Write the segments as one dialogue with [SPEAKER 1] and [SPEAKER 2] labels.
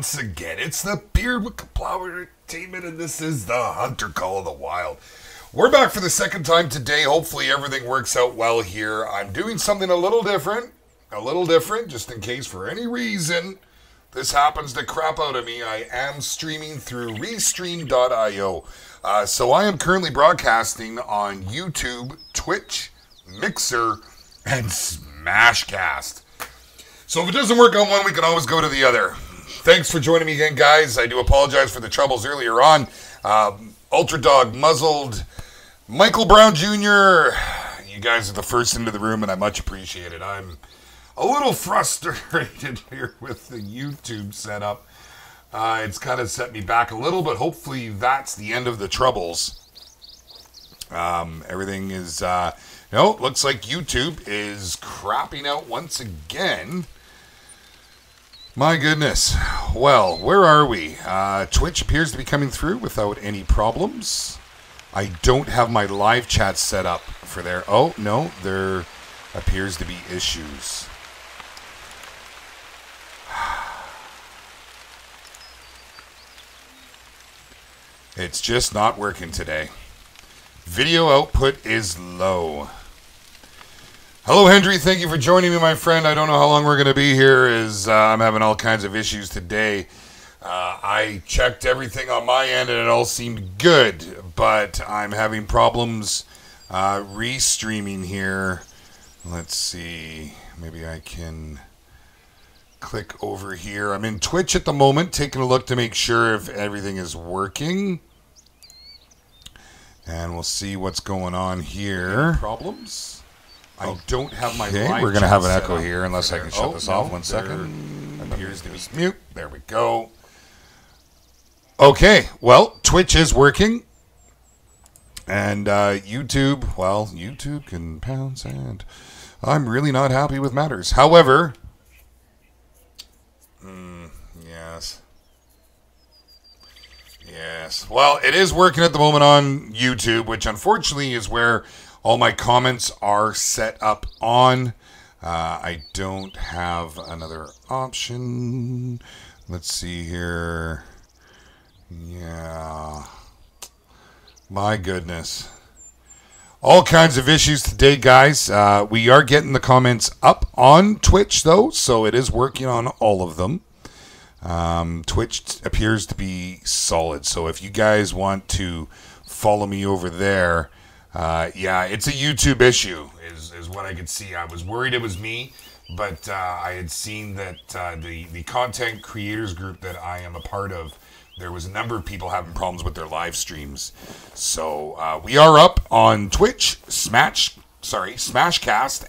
[SPEAKER 1] once again. It's the Beard with Kaplow Entertainment, and this is the Hunter Call of the Wild. We're back for the second time today. Hopefully everything works out well here. I'm doing something a little different, just in case for any reason this happens to crap out of me. I am streaming through Restream.io. So I am currently broadcasting on YouTube, Twitch, Mixer, and Smashcast. So if it doesn't work on one, we can always go to the other. Thanks for joining me again, guys. I do apologize for the troubles earlier on. Ultra Dog, Muzzled, Michael Brown Jr., you guys are the first into the room, and I much appreciate it. I'm a little frustrated here with the YouTube setup. It's kind of set me back a little, but hopefully that's the end of the troubles. Everything is, looks like YouTube is crapping out once again. My goodness. Well, where are we? Twitch appears to be coming through without any problems. I don't have my live chat set up for there. Oh, no, there appears to be issues. It's just not working today. Video output is low. Hello, Hendry. Thank you for joining me, my friend. I don't know how long we're going to be here, as I'm having all kinds of issues today. I checked everything on my end, and it all seemed good, but I'm having problems restreaming here. Let's see. Maybe I can click over here. I'm in Twitch at the moment, taking a look to make sure if everything is working. And we'll see what's going on here. Problems? I don't have my live. We're going to have an echo here unless I can shut this off. 1 second. Appears to be mute. There we go. Okay. Well, Twitch is working. And YouTube, well, YouTube can pound sand. I'm really not happy with matters. However, yes. Yes. Well, it is working at the moment on YouTube, which unfortunately is where all my comments are set up on. I don't have another option. Let's see here. Yeah. My goodness. All kinds of issues today, guys. We are getting the comments up on Twitch, though, so it is working on all of them. Twitch appears to be solid, so if you guys want to follow me over there, yeah, it's a YouTube issue, is what I could see. I was worried it was me, but I had seen that the content creators group that I am a part of, there was a number of people having problems with their live streams. So we are up on Twitch, Smashcast,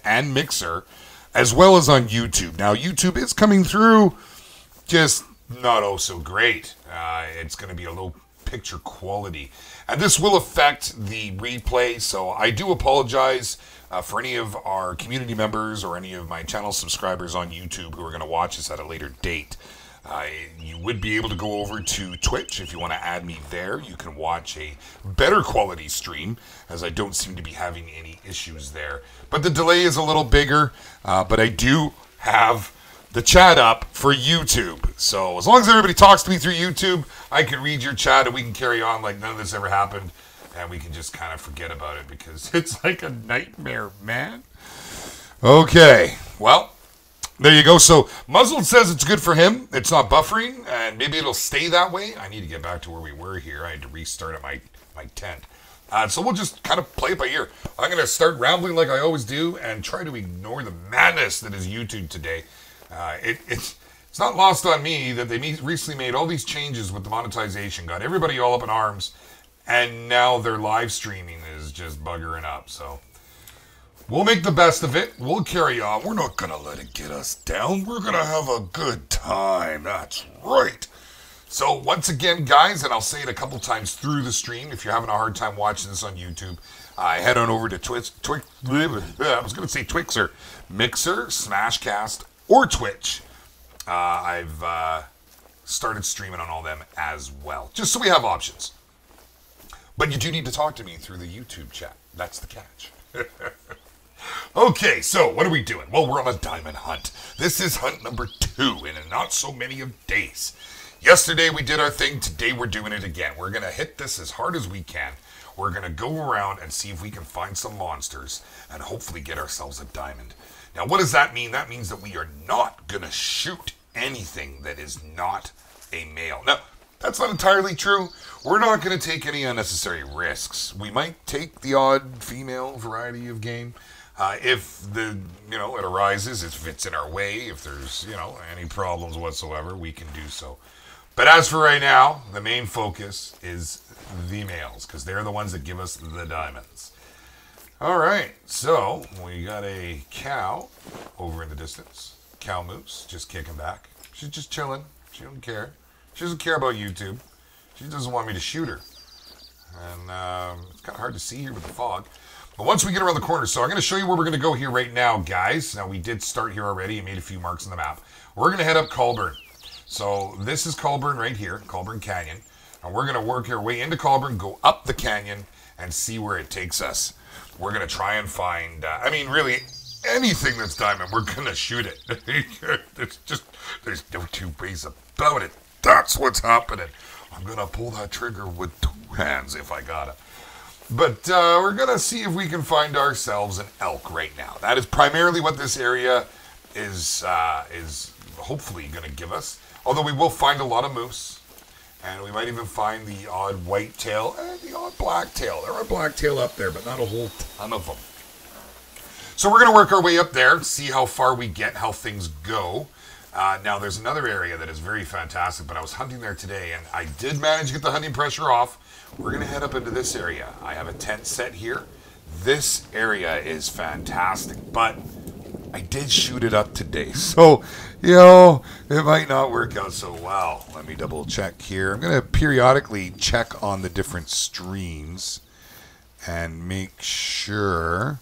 [SPEAKER 1] and Mixer, as well as on YouTube. Now, YouTube is coming through, just not oh so great. It's going to be a low picture quality. And this will affect the replay, so I do apologize for any of our community members or any of my channel subscribers on YouTube who are going to watch this at a later date. You would be able to go over to Twitch if you want to add me there. You can watch a better quality stream, as I don't seem to be having any issues there. But the delay is a little bigger, but I do have the chat up for YouTube. So as long as everybody talks to me through YouTube, I can read your chat and we can carry on like none of this ever happened. And we can just kind of forget about it because it's like a nightmare, man. Okay, well, there you go. So Muzzled says it's good for him. It's not buffering, and maybe it'll stay that way. I need to get back to where we were here. I had to restart at my tent. So we'll just kind of play it by ear. I'm going to start rambling like I always do and try to ignore the madness that is YouTube today. It's not lost on me that they recently made all these changes with the monetization, got everybody all up in arms, and now their live streaming is just buggering up. So we'll make the best of it. We'll carry on. We're not going to let it get us down. We're going to have a good time. That's right. So once again, guys, and I'll say it a couple times through the stream, if you're having a hard time watching this on YouTube, head on over to Twixer, Mixer, Smashcast, or Twitch. I've started streaming on all them as well, just so we have options. But you do need to talk to me through the YouTube chat. That's the catch. Okay, so what are we doing? Well, we're on a diamond hunt. This is hunt number 2 in a not so many of days. Yesterday we did our thing. Today we're doing it again. We're going to hit this as hard as we can. We're going to go around and see if we can find some monsters and hopefully get ourselves a diamond. Now, what does that mean? That means that we are not going to shoot anything that is not a male. Now, that's not entirely true. We're not going to take any unnecessary risks. We might take the odd female variety of game. If it arises, if it's in our way, if there's, any problems whatsoever, we can do so. But as for right now, the main focus is the males, because they're the ones that give us the diamonds. All right, so we got a cow over in the distance. Cow moose, just kicking back. She's just chilling. She don't care. She doesn't care about YouTube. She doesn't want me to shoot her. And it's kind of hard to see here with the fog. But once we get around the corner, so I'm going to show you where we're going to go here right now, guys. Now, we did start here already and made a few marks on the map. We're going to head up Colburn. So this is Colburn right here, Colburn Canyon. And we're going to work our way into Colburn, go up the canyon, and see where it takes us. We're going to try and find, really, anything that's diamond, we're going to shoot it. It's just, there's no two ways about it. That's what's happening. I'm going to pull that trigger with 2 hands if I got it. But we're going to see if we can find ourselves an elk right now. That is primarily what this area is hopefully going to give us. Although we will find a lot of moose. And we might even find the odd whitetail and the odd blacktail. There are blacktail up there, but not a whole ton of them. So we're going to work our way up there, see how far we get, how things go. Now, there's another area that is very fantastic, but I was hunting there today, and I did manage to get the hunting pressure off. We're going to head up into this area. I have a tent set here. This area is fantastic, but I did shoot it up today. So, it might not work out so well. Let me double check here. I'm going to periodically check on the different streams and make sure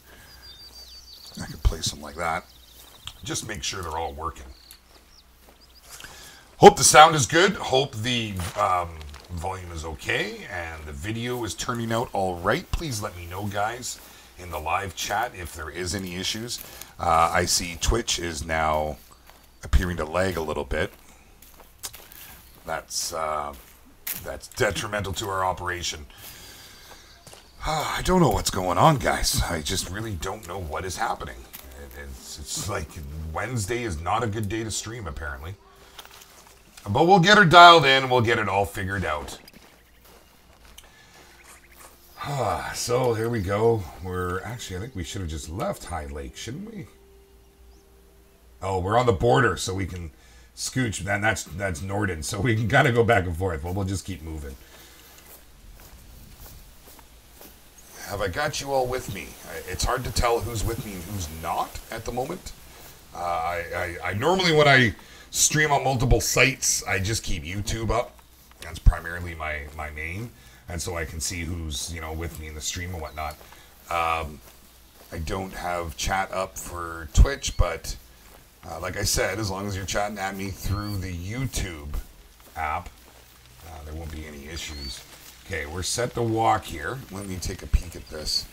[SPEAKER 1] I can place them like that. Just make sure they're all working. Hope the sound is good. Hope the volume is okay and the video is turning out all right. Please let me know, guys, in the live chat if there is any issues. I see Twitch is now appearing to lag a little bit. That's detrimental to our operation. I don't know what's going on, guys. I just really don't know what is happening. It's like Wednesday is not a good day to stream, apparently. But we'll get her dialed in. We'll get it all figured out. So here we go. I think we should have just left High Lake, shouldn't we? Oh, we're on the border, so we can scooch. Then that's Norden, so we can kind of go back and forth. But we'll just keep moving. Have I got you all with me? It's hard to tell who's with me and who's not at the moment. I normally, when I stream on multiple sites, I just keep YouTube up. That's primarily my main. And so I can see who's, with me in the stream and whatnot. I don't have chat up for Twitch, but like I said, as long as you're chatting at me through the YouTube app, there won't be any issues. Okay, we're set to walk here. Let me take a peek at this.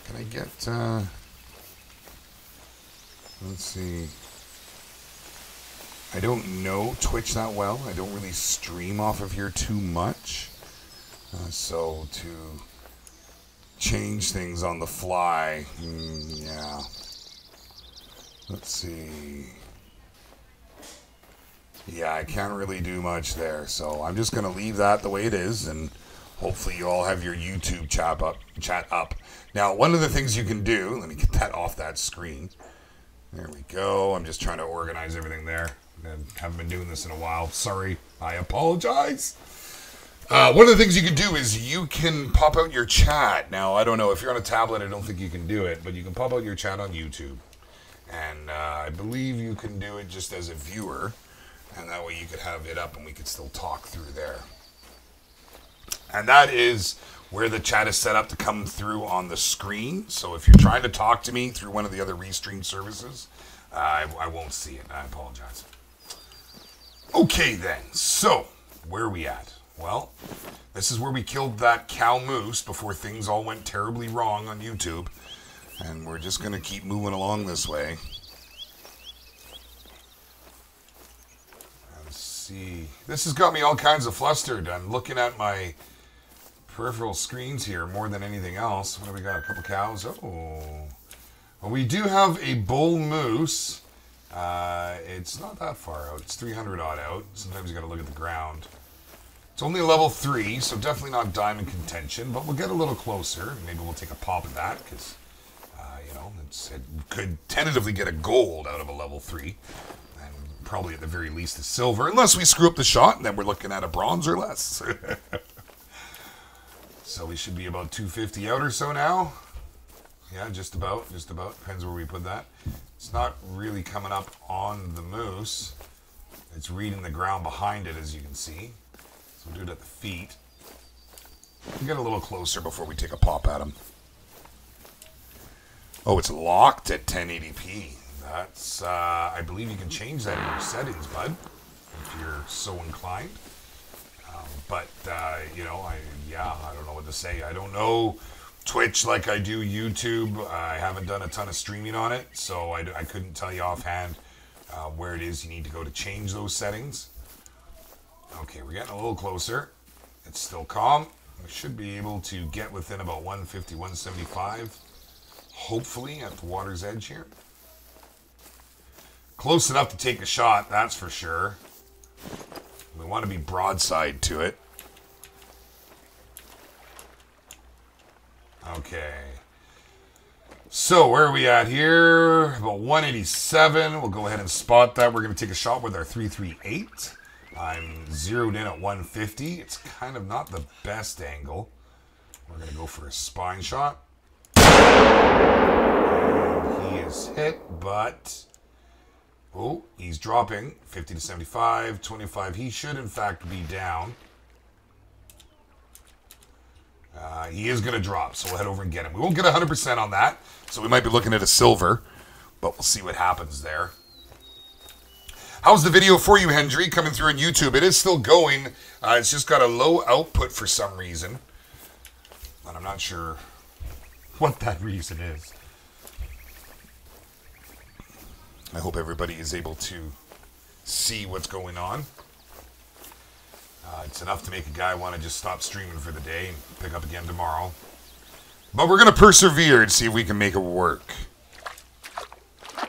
[SPEAKER 1] Can I get, let's see. I don't know Twitch that well. I don't really stream off of here too much. So to change things on the fly, yeah. Let's see. Yeah, I can't really do much there. So I'm just going to leave that the way it is, and hopefully you all have your YouTube chat up. Now, one of the things you can do, let me get that off that screen. There we go. I'm just trying to organize everything there. I haven't been doing this in a while. Sorry. I apologize. One of the things you can do is you can pop out your chat. Now, I don't know. If you're on a tablet, I don't think you can do it. But you can pop out your chat on YouTube. And I believe you can do it just as a viewer. And that way you could have it up and we could still talk through there. And that is where the chat is set up to come through on the screen. So if you're trying to talk to me through one of the other restream services, I won't see it. I apologize. Okay then, so where are we at? Well, this is where we killed that cow moose before things all went terribly wrong on YouTube. And we're just going to keep moving along this way. see. This has got me all kinds of flustered. I'm looking at my peripheral screens here more than anything else. What do we got? A couple cows. Oh. Well, we do have a bull moose. It's not that far out. It's 300 odd out. Sometimes you got to look at the ground. It's only a level 3, so definitely not diamond contention, but we'll get a little closer. Maybe we'll take a pop at that because, you know, it could tentatively get a gold out of a level 3. And probably at the very least a silver, unless we screw up the shot, and then we're looking at a bronze or less. So we should be about 250 out or so now. Yeah, just about. Depends where we put that. It's not really coming up on the moose. It's reading the ground behind it, as you can see. So we'll do it at the feet. We'll get a little closer before we take a pop at him. Oh, it's locked at 1080p. That's, I believe you can change that in your settings, bud, if you're so inclined. But, you know, I don't know what to say. I don't know Twitch like I do YouTube. I haven't done a ton of streaming on it, so I couldn't tell you offhand where it is you need to go to change those settings. Okay, we're getting a little closer. It's still calm. We should be able to get within about 150, 175, hopefully, at the water's edge here. Close enough to take a shot, that's for sure. We want to be broadside to it. Okay. So, where are we at here? About 187. We'll go ahead and spot that. We're going to take a shot with our 338. I'm zeroed in at 150. It's kind of not the best angle. We're going to go for a spine shot. And he is hit, but... oh, he's dropping. 50 to 75, 25. He should, in fact, be down. He is going to drop, so we'll head over and get him. We won't get 100% on that, so we might be looking at a silver, but we'll see what happens there. How's the video for you, Hendry, coming through on YouTube? It is still going. It's just got a low output for some reason, and I'm not sure what that reason is. I hope everybody is able to see what's going on. It's enough to make a guy want to just stop streaming for the day and pick up again tomorrow. But we're going to persevere and see if we can make it work. I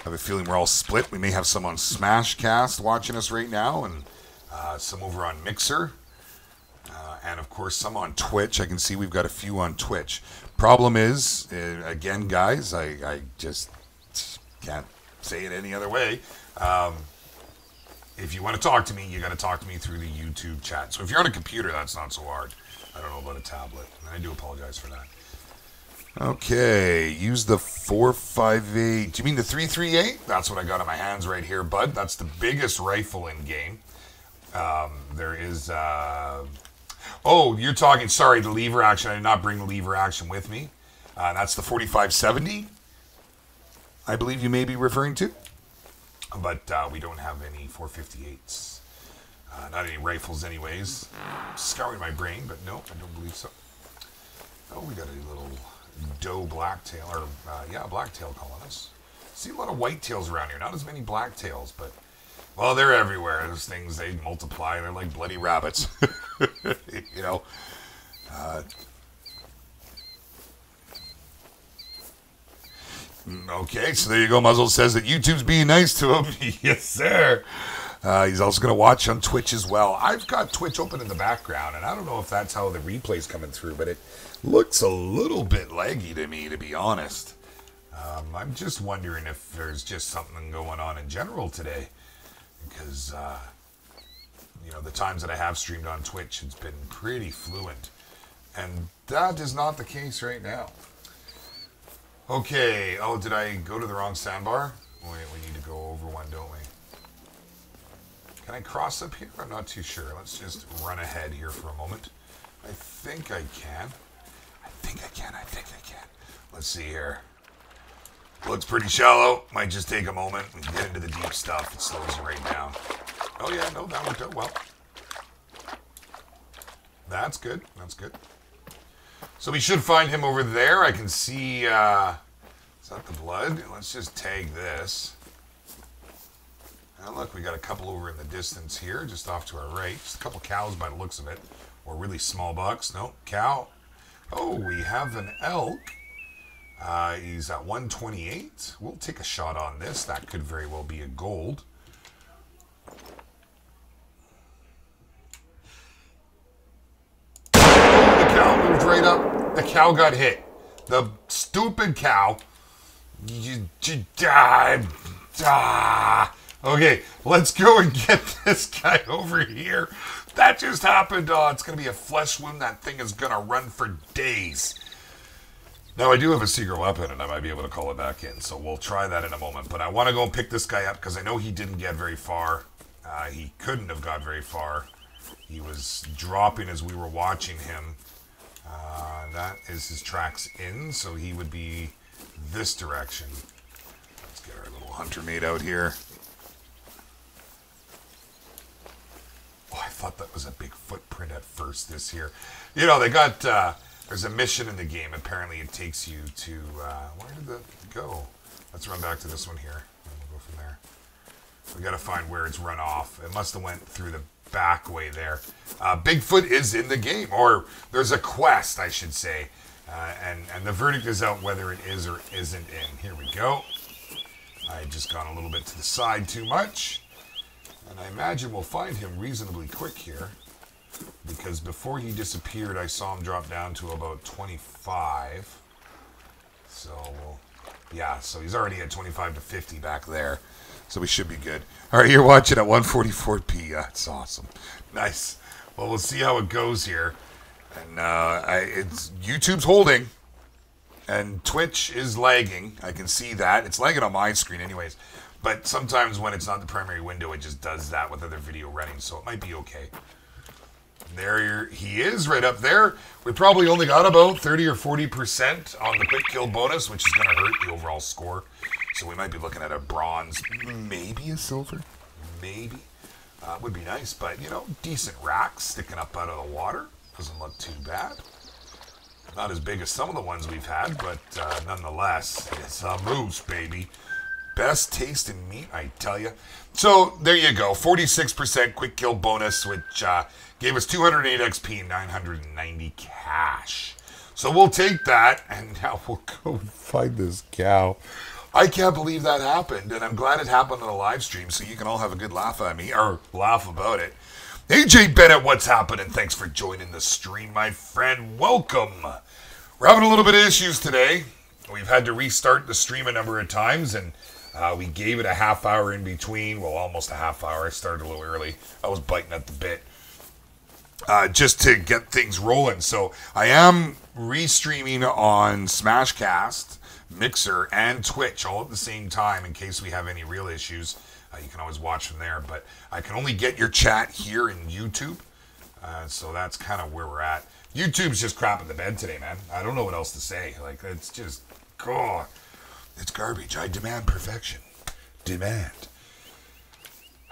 [SPEAKER 1] have a feeling we're all split. We may have some on Smashcast watching us right now, and some over on Mixer. And, of course, some on Twitch. I can see we've got a few on Twitch. Problem is, again, guys, I just can't say it any other way. If you want to talk to me, you got to talk to me through the YouTube chat. So if you're on a computer, that's not so hard. I don't know about a tablet. And I do apologize for that. Okay, use the 458. Do you mean the 338? That's what I got in my hands right here, bud. That's the biggest rifle in game. There is... oh, you're talking... sorry, the lever action. I did not bring the lever action with me. That's the 4570, I believe you may be referring to. But we don't have any 458s. Not any rifles anyways. Scouring my brain, but no, I don't believe so. Oh, we got a little doe blacktail, or yeah, blacktail colonists. See a lot of whitetails around here. Not as many blacktails, but, well, they're everywhere. Those things, they multiply. They're like bloody rabbits. You know. Okay, so there you go. Muzzle says that YouTube's being nice to him. Yes, sir. He's also going to watch on Twitch as well. I've got Twitch open in the background, and I don't know if that's how the replay's coming through, but it looks a little bit laggy to me, to be honest. I'm just wondering if there's just something going on in general today, because, you know, the times that I have streamed on Twitch, it's been pretty fluent, and that is not the case right now. Okay, oh, did I go to the wrong sandbar? Wait, we need to go over one, don't we? Can I cross up here? I'm not too sure. Let's just run ahead here for a moment. I think I can. I think I can. Let's see here. Looks pretty shallow. Might just take a moment and get into the deep stuff. It slows you right down. Oh yeah, no, that worked out well. That's good. That's good. So we should find him over there. I can see, is that the blood? Let's just tag this. And look, we got a couple over in the distance here, just off to our right. Just a couple cows by the looks of it. Or really small bucks. No, cow. Oh, we have an elk. He's at 128. We'll take a shot on this. That could very well be a gold. Oh, the cow moved right up. The cow got hit. The stupid cow. Okay, let's go and get this guy over here. That just happened. Oh, it's going to be a flesh wound. That thing is going to run for days. Now, I do have a secret weapon, and I might be able to call it back in, so we'll try that in a moment. But I want to go and pick this guy up, because I know he didn't get very far. He couldn't have got very far. He was dropping as we were watching him. That is his tracks in, so he would be this direction. Let's get our little hunter mate out here. Oh, I thought that was a big footprint at first this here. You know, they got... there's a mission in the game. Apparently it takes you to... where did that go? Let's run back to this one here. And we'll go from there. We got to find where it's run off. It must have went through the back way there. Bigfoot is in the game. Or there's a quest, I should say. And the verdict is out whether it is or isn't in. Here we go. I had just gone a little bit to the side too much. And I imagine we'll find him reasonably quick here. Because before he disappeared, I saw him drop down to about 25. So, yeah, so he's already at 25 to 50 back there. So we should be good. All right, you're watching at 144p. That's awesome. Nice. Well, we'll see how it goes here. And it's YouTube's holding. And Twitch is lagging. I can see that. It's lagging on my screen anyways. But sometimes when it's not the primary window, it just does that with other video running. So it might be okay. There he is, right up there. We probably only got about 30 or 40% on the quick kill bonus, which is going to hurt the overall score. So we might be looking at a bronze, maybe a silver, maybe. Would be nice, but, you know, decent racks sticking up out of the water. Doesn't look too bad. Not as big as some of the ones we've had, but nonetheless, it's a moose, baby. Best taste in meat, I tell you. So, there you go. 46% quick kill bonus, which gave us 208 XP and 990 cash. So, we'll take that, and now we'll go find this cow. I can't believe that happened, and I'm glad it happened on a live stream, so you can all have a good laugh at me, or laugh about it. AJ Bennett, what's happening? Thanks for joining the stream, my friend. Welcome. We're having a little bit of issues today. We've had to restart the stream a number of times, and we gave it a half hour in between. Well, almost a half hour. I started a little early. I was biting at the bit just to get things rolling. So I am restreaming on Smashcast, Mixer, and Twitch all at the same time in case we have any real issues. You can always watch from there. But I can only get your chat here in YouTube. So that's kind of where we're at. YouTube's just crapping the bed today, man. I don't know what else to say. Like, it's just, God. It's garbage. I demand perfection. Demand.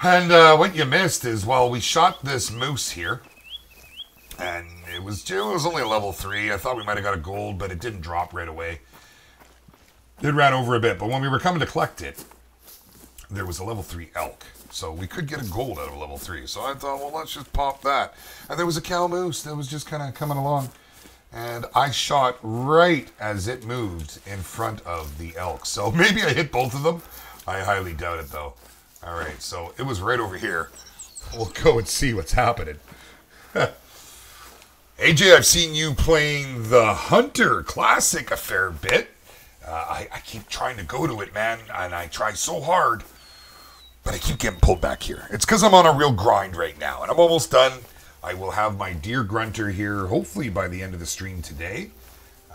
[SPEAKER 1] And what you missed is, well, we shot this moose here. And it was only a level 3. I thought we might have got a gold, but it didn't drop right away. It ran over a bit. But when we were coming to collect it, there was a level 3 elk. So we could get a gold out of a level 3. So I thought, well, let's just pop that. And there was a cow moose that was just kind of coming along. And I shot right as it moved in front of the elk. So maybe I hit both of them. I highly doubt it, though. All right, so it was right over here. We'll go and see what's happening. AJ, I've seen you playing the Hunter Classic a fair bit. I keep trying to go to it, man, and I try so hard. But I keep getting pulled back here. It's because I'm on a real grind right now, and I'm almost done. I will have my deer grunter here, hopefully by the end of the stream today,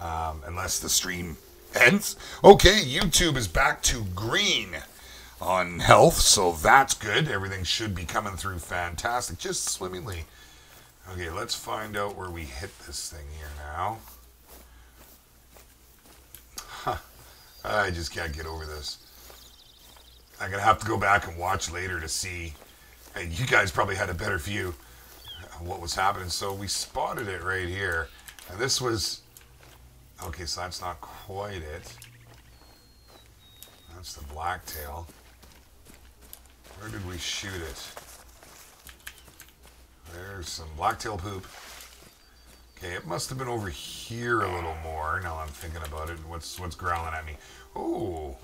[SPEAKER 1] unless the stream ends. Okay, YouTube is back to green on health, so that's good. Everything should be coming through fantastic, just swimmingly. Okay, let's find out where we hit this thing here now. Huh. I just can't get over this. I'm going to have to go back and watch later to see. Hey, you guys probably had a better view of what was happening. So we spotted it right here. And this was... Okay, so that's not quite it. That's the blacktail. Where did we shoot it? There's some blacktail poop. Okay, it must have been over here a little more. Now I'm thinking about it. What's growling at me? Oh,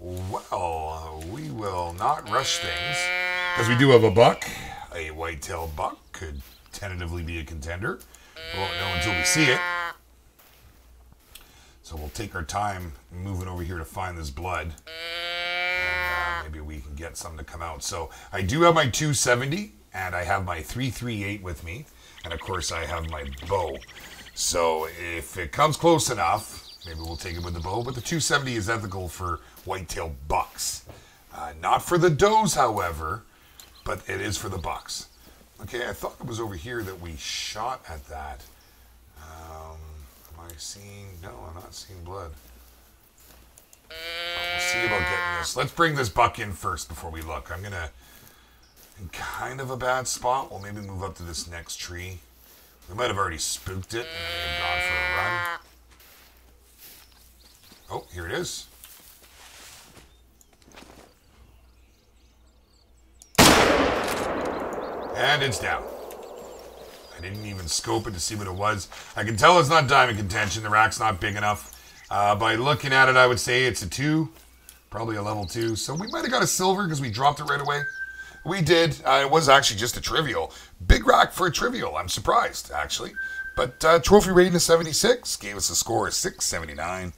[SPEAKER 1] well, we will not rush things because we do have a buck. A white-tailed buck could tentatively be a contender. We won't know until we see it. So we'll take our time moving over here to find this blood. And maybe we can get something to come out. So I do have my 270 and I have my 338 with me. And of course I have my bow. So if it comes close enough, maybe we'll take it with the bow. But the 270 is ethical for white-tailed bucks. Not for the does, however, but it is for the bucks. Okay, I thought it was over here that we shot at that. Am I seeing? No, I'm not seeing blood. We'll see about getting this. Let's bring this buck in first before we look. I'm in kind of a bad spot. We'll maybe move up to this next tree. We might have already spooked it and we have gone for a run. Oh, here it is. And it's down. I didn't even scope it to see what it was. I can tell it's not diamond contention. The rack's not big enough. By looking at it, I would say it's a 2. Probably a level 2. So we might have got a silver because we dropped it right away. We did. It was actually just a trivial. Big rack for a trivial. I'm surprised, actually. But trophy rating of 76. Gave us a score of 679.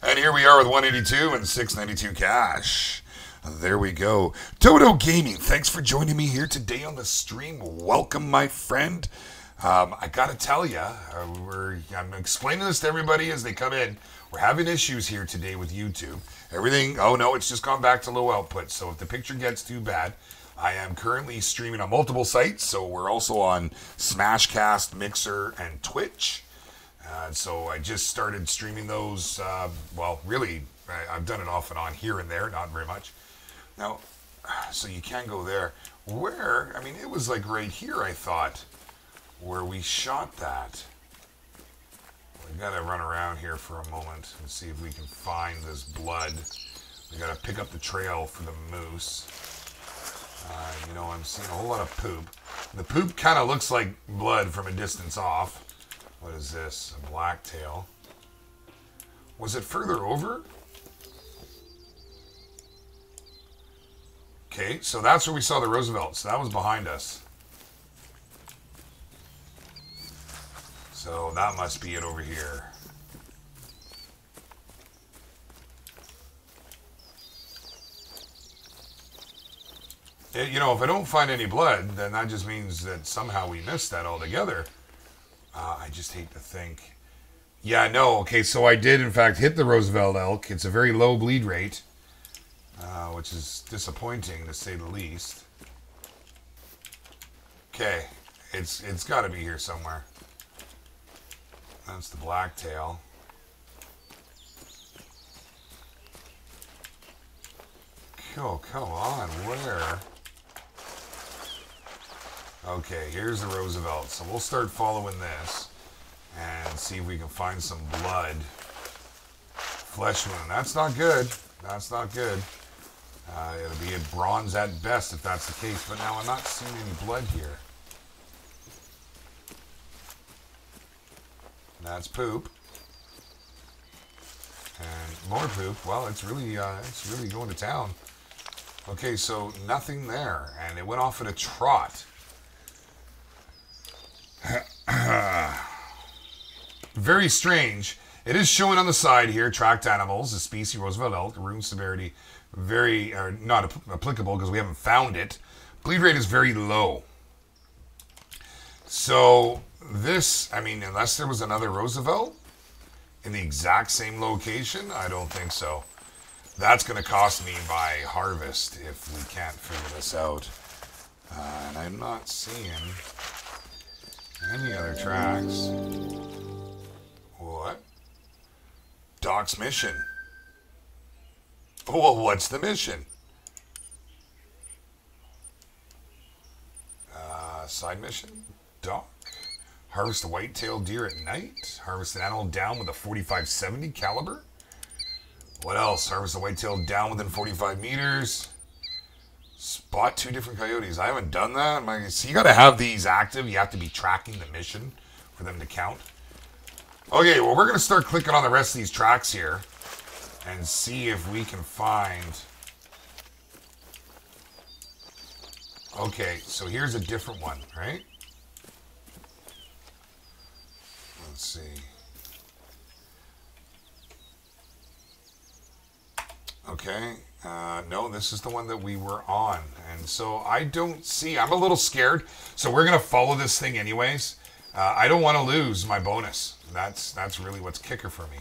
[SPEAKER 1] And here we are with 182 and 692 cash. There we go. Dodo Gaming, thanks for joining me here today on the stream. Welcome, my friend. I gotta tell you, I'm explaining this to everybody as they come in. We're having issues here today with YouTube. Everything, oh no, it's just gone back to low output. So if the picture gets too bad, I am currently streaming on multiple sites. So we're also on Smashcast, Mixer, and Twitch. So I just started streaming those. Well, really, I've done it off and on here and there, not very much. Now, so you can go there. Where? I mean, it was like right here, I thought, where we shot that. We gotta run around here for a moment and see if we can find this blood. We gotta pick up the trail for the moose. You know, I'm seeing a whole lot of poop. The poop kind of looks like blood from a distance off. What is this? A blacktail. Was it further over? Okay, so that's where we saw the Roosevelt. So that was behind us. So that must be it over here. You know, if I don't find any blood, then that just means that somehow we missed that altogether. I just hate to think. Yeah, no, okay, so I did in fact hit the Roosevelt elk. It's a very low bleed rate. Which is disappointing to say the least. Okay, it's got to be here somewhere. That's the blacktail. Oh, come on, where? Okay, here's the Roosevelt. So we'll start following this and see if we can find some blood. Flesh wound. That's not good. That's not good. It'll be a bronze at best if that's the case. But now I'm not seeing any blood here. That's poop. And more poop. Well, it's really going to town. Okay, so nothing there. And it went off at a trot. Very strange. It is showing on the side here, tracked animals, the species Roosevelt elk, room severity, very, not applicable because we haven't found it. Bleed rate is very low. So this, I mean, unless there was another Roosevelt in the exact same location, I don't think so. That's going to cost me by harvest if we can't figure this out. And I'm not seeing any other tracks. What? Doc's mission. Well, what's the mission? Side mission? Doc? Harvest a white-tailed deer at night? Harvest an animal down with a 45-70 caliber? What else? Harvest a white-tailed down within 45 meters? Spot 2 different coyotes. I haven't done that. So you got to have these active. You have to be tracking the mission for them to count. Okay, well, we're going to start clicking on the rest of these tracks here and see if we can find... Okay, so here's a different one, right? Let's see. Okay, no, this is the one that we were on. And so I don't see... I'm a little scared. So we're going to follow this thing anyways. I don't want to lose my bonus. That's really what's kicker for me.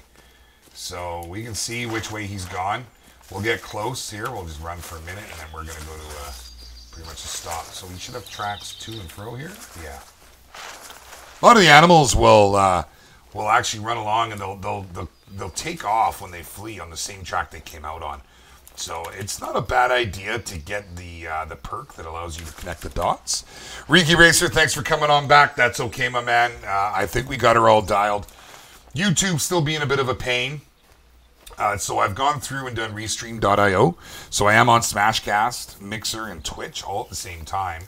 [SPEAKER 1] So we can see which way he's gone. We'll get close here. We'll just run for a minute, and then we're going to go to pretty much a stop. So we should have tracks to and fro here. Yeah. A lot of the animals will actually run along, and they'll take off when they flee on the same track they came out on. So it's not a bad idea to get the perk that allows you to connect the dots. Riki Racer, thanks for coming on back. That's okay, my man. I think we got her all dialed. YouTube still being a bit of a pain. So I've gone through and done Restream.io. So I am on Smashcast, Mixer, and Twitch all at the same time.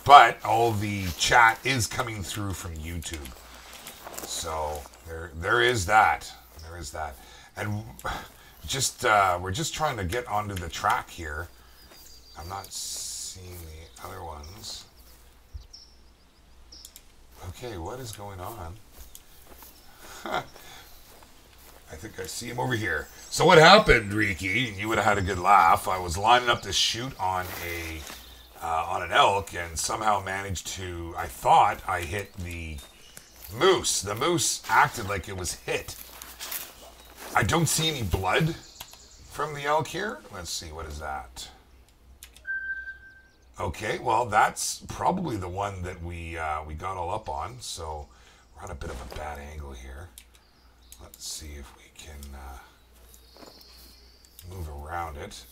[SPEAKER 1] But all the chat is coming through from YouTube. So there is that. There is that. And we're just trying to get onto the track here. I'm not seeing the other ones. Okay, what is going on? I think I see him over here. So what happened, Riki? You would have had a good laugh. I was lining up to shoot on an elk and somehow managed to... I thought I hit the moose. The moose acted like it was hit. I don't see any blood from the elk here. Let's see, what is that? Okay, well, that's probably the one that we got all up on. So we're on a bit of a bad angle here. Let's see if we can move around it.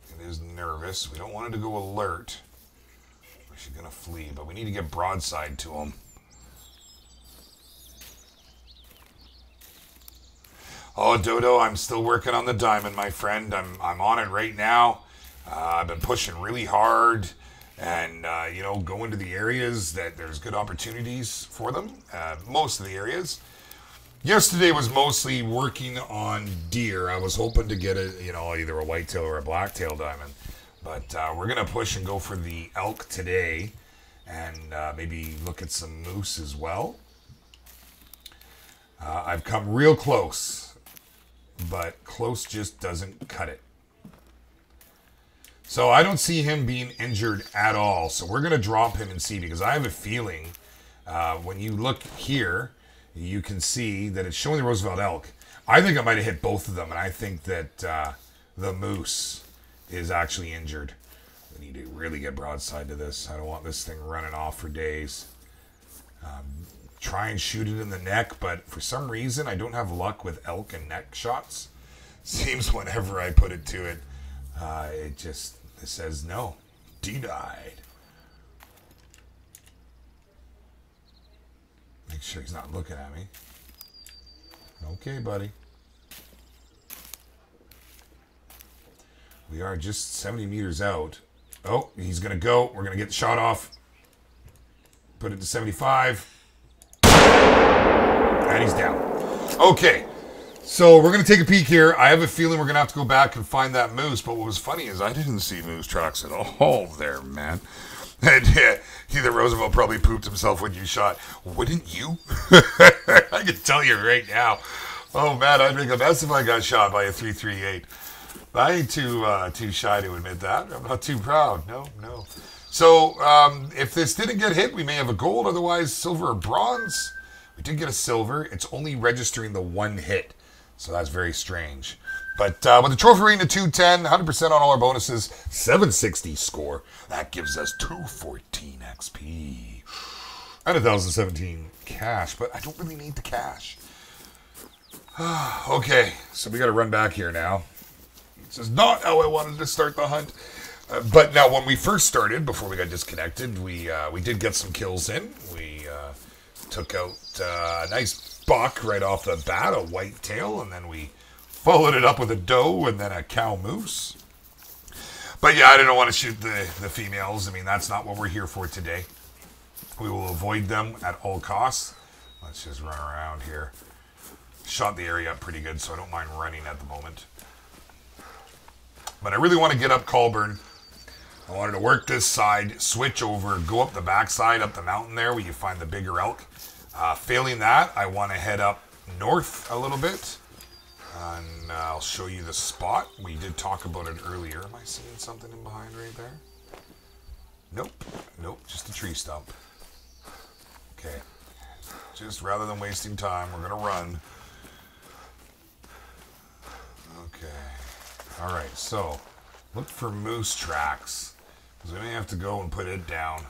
[SPEAKER 1] It is nervous. We don't want it to go alert. She's going to flee, but we need to get broadside to him. Oh, Dodo, I'm still working on the diamond, my friend. I'm on it right now. I've been pushing really hard and, going to the areas that there's good opportunities for them. Most of the areas. Yesterday was mostly working on deer. I was hoping to get either a whitetail or a blacktail diamond. But we're going to push and go for the elk today and maybe look at some moose as well. I've come real close, but close just doesn't cut it. So I don't see him being injured at all. So we're going to drop him and see, because I have a feeling when you look here, you can see that it's showing the Roosevelt elk. I think I might have hit both of them, and I think that the moose is actually injured. We need to really get broadside to this. I don't want this thing running off for days. Try and shoot it in the neck, but for some reason I don't have luck with elk and neck shots. Seems whenever I put it to it, it says no, denied. Make sure he's not looking at me. Okay, buddy. We are just 70 meters out. Oh, he's going to go. We're going to get the shot off. Put it to 75. And he's down. Okay. So we're going to take a peek here. I have a feeling we're going to have to go back and find that moose. But what was funny is I didn't see moose tracks at all there, man. And the Roosevelt probably pooped himself when you shot. Wouldn't you? I can tell you right now. Oh, man, I'd make a mess if I got shot by a 338. I ain't too shy to admit that. I'm not too proud. No. So if this didn't get hit, we may have a gold. Otherwise, silver or bronze. We did get a silver. It's only registering the one hit. So that's very strange. But with the trophy rating of 210, 100% on all our bonuses, 760 score. That gives us 214 XP. And 1,017 cash. But I don't really need the cash. Okay, so we got to run back here now. This is not how I wanted to start the hunt. But now, when we first started, before we got disconnected, we did get some kills in. We took out a nice buck right off the bat, a white tail, and then we followed it up with a doe and then a cow moose. But yeah, I didn't want to shoot the females. I mean, that's not what we're here for today. We will avoid them at all costs. Let's just run around here. Shot the area up pretty good, so I don't mind running at the moment. But I really want to get up Colburn. I wanted to work this side, switch over, go up the backside, up the mountain there where you find the bigger elk. Failing that, I want to head up north a little bit. And I'll show you the spot. We did talk about it earlier. Am I seeing something in behind right there? Nope. Nope, just a tree stump. Okay. Just rather than wasting time, we're going to run. Okay. All right, so look for moose tracks. Because we may have to go and put it down.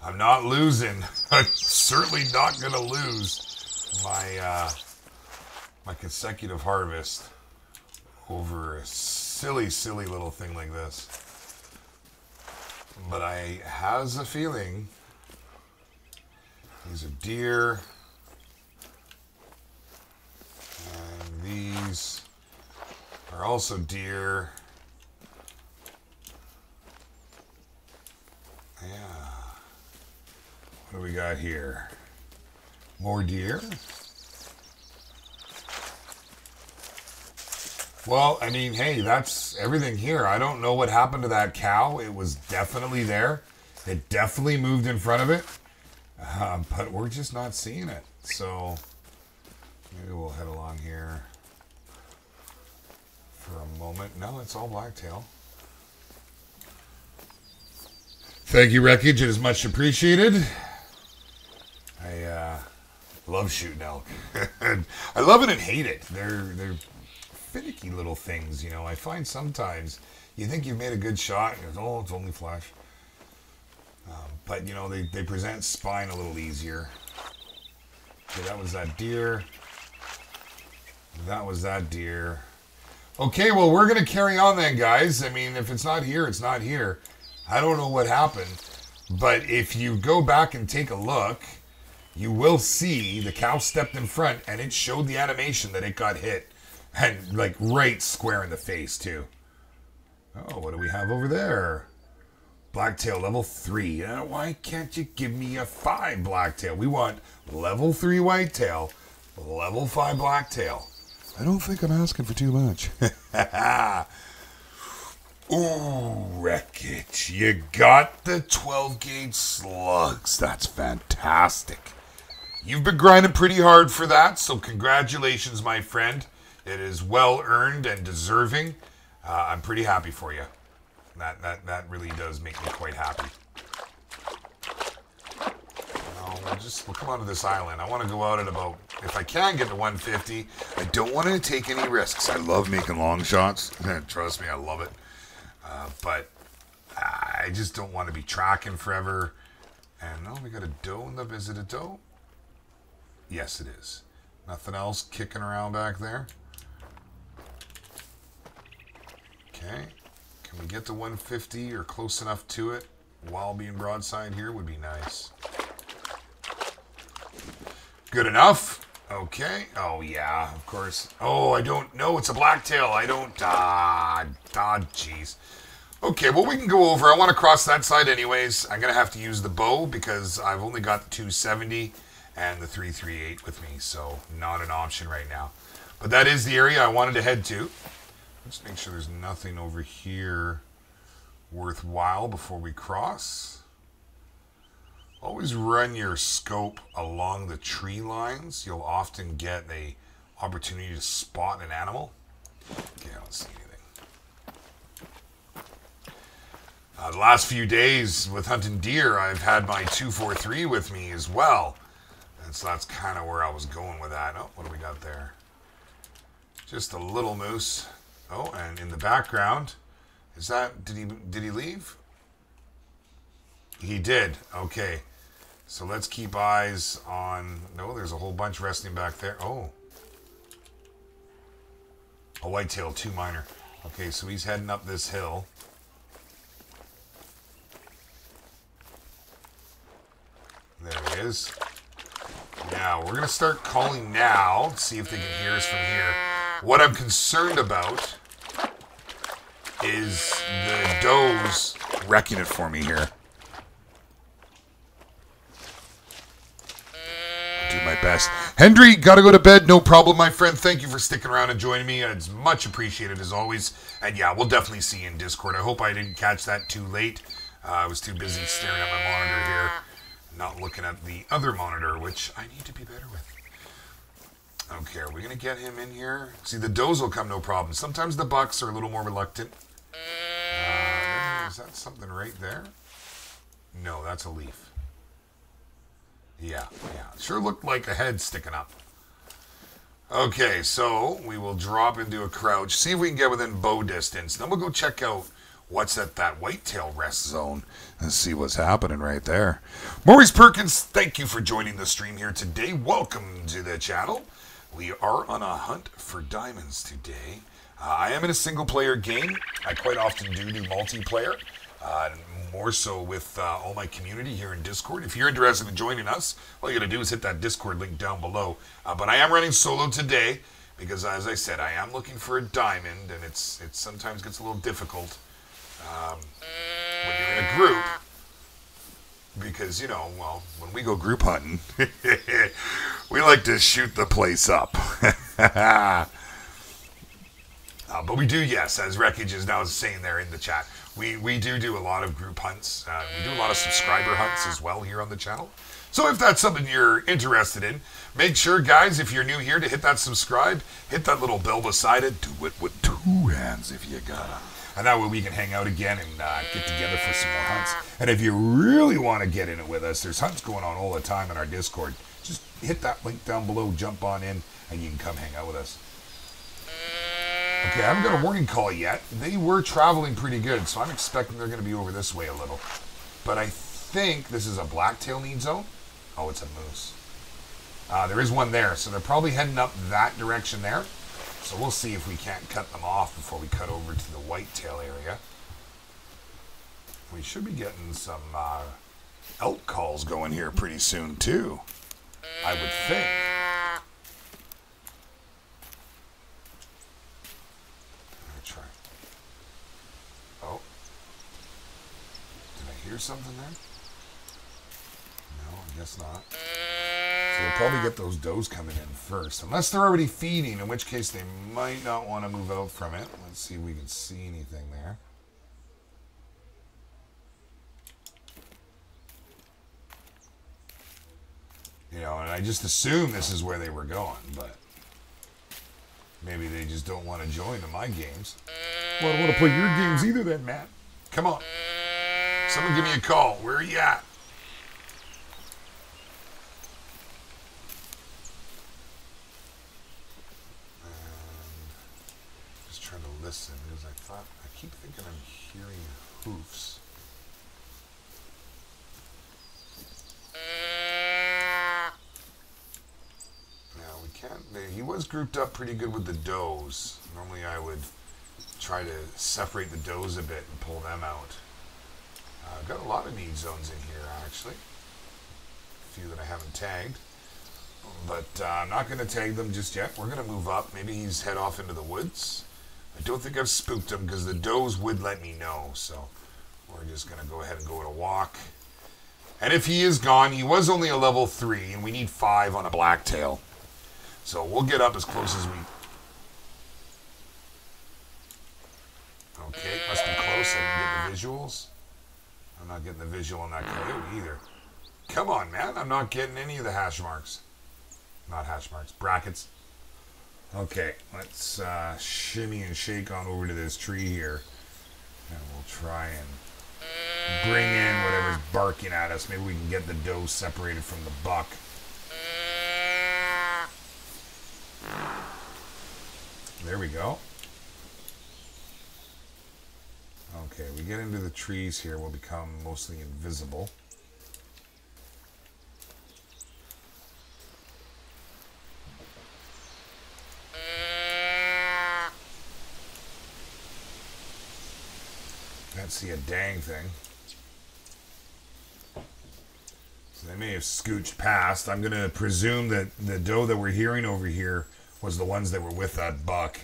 [SPEAKER 1] I'm not losing. I'm certainly not going to lose my consecutive harvest over a silly, silly little thing like this. But I has a feeling these are deer. And these are also deer. Yeah. What do we got here? More deer. Well, I mean, hey, that's everything here. I don't know what happened to that cow. It was definitely there. It definitely moved in front of it. But we're just not seeing it. So maybe we'll head along here for a moment. No, it's all blacktail. Thank you, Wreckage. It is much appreciated. I love shooting elk. I love it and hate it. They're finicky little things, you know. I find sometimes you think you've made a good shot and oh, it's only flesh. But, you know, they present spine a little easier. Okay, that was that deer. That was that deer. Okay, well, we're going to carry on then, guys. I mean, if it's not here, it's not here. I don't know what happened. But if you go back and take a look, you will see the cow stepped in front and it showed the animation that it got hit. And, like, right square in the face, too. Oh, what do we have over there? Blacktail level 3. Why can't you give me a 5 blacktail? We want level 3 whitetail, level 5 blacktail. I don't think I'm asking for too much. Ooh, Wreckage. You got the 12 gauge slugs. That's fantastic. You've been grinding pretty hard for that, so congratulations, my friend. It is well earned and deserving. I'm pretty happy for you. That really does make me quite happy. We'll come onto this island. I want to go out at about, if I can get to 150. I don't want to take any risks. I love making long shots. Trust me, I love it. But I just don't want to be tracking forever. And no, we got a doe in the, is it a doe? Yes, it is. Nothing else kicking around back there. Okay. Can we get to 150 or close enough to it while being broadside here would be nice. Good enough. Okay. Oh, yeah, of course. Oh, I don't know. It's a blacktail. I don't... jeez. Okay, well, we can go over. I want to cross that side anyways. I'm going to have to use the bow because I've only got the 270 and the 338 with me, so not an option right now. But that is the area I wanted to head to. Let's make sure there's nothing over here worthwhile before we cross. Always run your scope along the tree lines. You'll often get an opportunity to spot an animal. Okay, I don't see anything. The last few days with hunting deer, I've had my 243 with me as well. And so that's kind of where I was going with that. Oh, what do we got there? Just a little moose. Oh, and in the background, is that, did he leave? He did. Okay. So let's keep eyes on, no, there's a whole bunch resting back there. Oh. A whitetail, 2 minor. Okay, so he's heading up this hill. There he is. Now, we're going to start calling now, see if they can hear us from here. What I'm concerned about is the does wrecking it for me here. Do my best. Hendry, gotta go to bed. No problem, my friend. Thank you for sticking around and joining me. It's much appreciated as always. And yeah, we'll definitely see you in Discord. I hope I didn't catch that too late. I was too busy staring at my monitor here, not looking at the other monitor, which I need to be better with. Okay, are we gonna get him in here? See, the does will come no problem. Sometimes the bucks are a little more reluctant. Is that something right there? No, that's a leaf. Yeah. Sure looked like a head sticking up. Okay, so we will drop into a crouch, see if we can get within bow distance. Then we'll go check out what's at that whitetail rest zone and see what's happening right there. Maurice Perkins, thank you for joining the stream here today. Welcome to the channel. We are on a hunt for diamonds today. I am in a single-player game. I quite often do multiplayer. More so with all my community here in Discord. If you're interested in joining us, all you got to do is hit that Discord link down below. But I am running solo today because, as I said, I am looking for a diamond, and it sometimes gets a little difficult when you're in a group because, you know, well, when we go group hunting, we like to shoot the place up. But we do, yes, as Wreckage is now saying there in the chat, we do a lot of group hunts. We do a lot of subscriber hunts as well here on the channel. So if that's something you're interested in, make sure, guys, if you're new here, to hit that subscribe, hit that little bell beside it, do it with 2 hands if you gotta. And that way we can hang out again and get together for some more hunts. And if you really want to get in it with us, there's hunts going on all the time in our Discord. Just hit that link down below, jump on in, and you can come hang out with us. Okay, I haven't got a warning call yet. They were traveling pretty good, so I'm expecting they're going to be over this way a little. But I think this is a blacktail need zone. Oh, it's a moose. There is one there, so they're probably heading up that direction there. So we'll see if we can't cut them off before we cut over to the whitetail area. We should be getting some elk calls going here pretty soon, too. I would think. Hear something there? No, I guess not. So we'll probably get those does coming in first. Unless they're already feeding, in which case they might not want to move out from it. Let's see if we can see anything there. You know, and I just assume this is where they were going, but maybe they just don't want to join in my games. Well, I don't want to play your games either then, Matt. Come on. Someone give me a call. Where are you at? Just trying to listen because I keep thinking I'm hearing hoofs. Now we can't. He was grouped up pretty good with the does. Normally I would try to separate the does a bit and pull them out. I've got a lot of need zones in here, actually. A few that I haven't tagged. But I'm not going to tag them just yet. We're going to move up. Maybe he's head off into the woods. I don't think I've spooked him because the does would let me know. So we're just going to go ahead and go on a walk. And if he is gone, he was only a level 3, and we need 5 on a blacktail. So we'll get up as close as we... Okay, must be close. I didn't get the visuals. I'm not getting the visual on that coyote either. Come on, man. I'm not getting any of the hash marks. Not hash marks. Brackets. Okay. Let's shimmy and shake on over to this tree here. And we'll try and bring in whatever's barking at us. Maybe we can get the doe separated from the buck. There we go. Okay, we get into the trees here, we'll become mostly invisible. Can't see a dang thing. So they may have scooched past. I'm going to presume that the doe that we're hearing over here was the ones that were with that buck.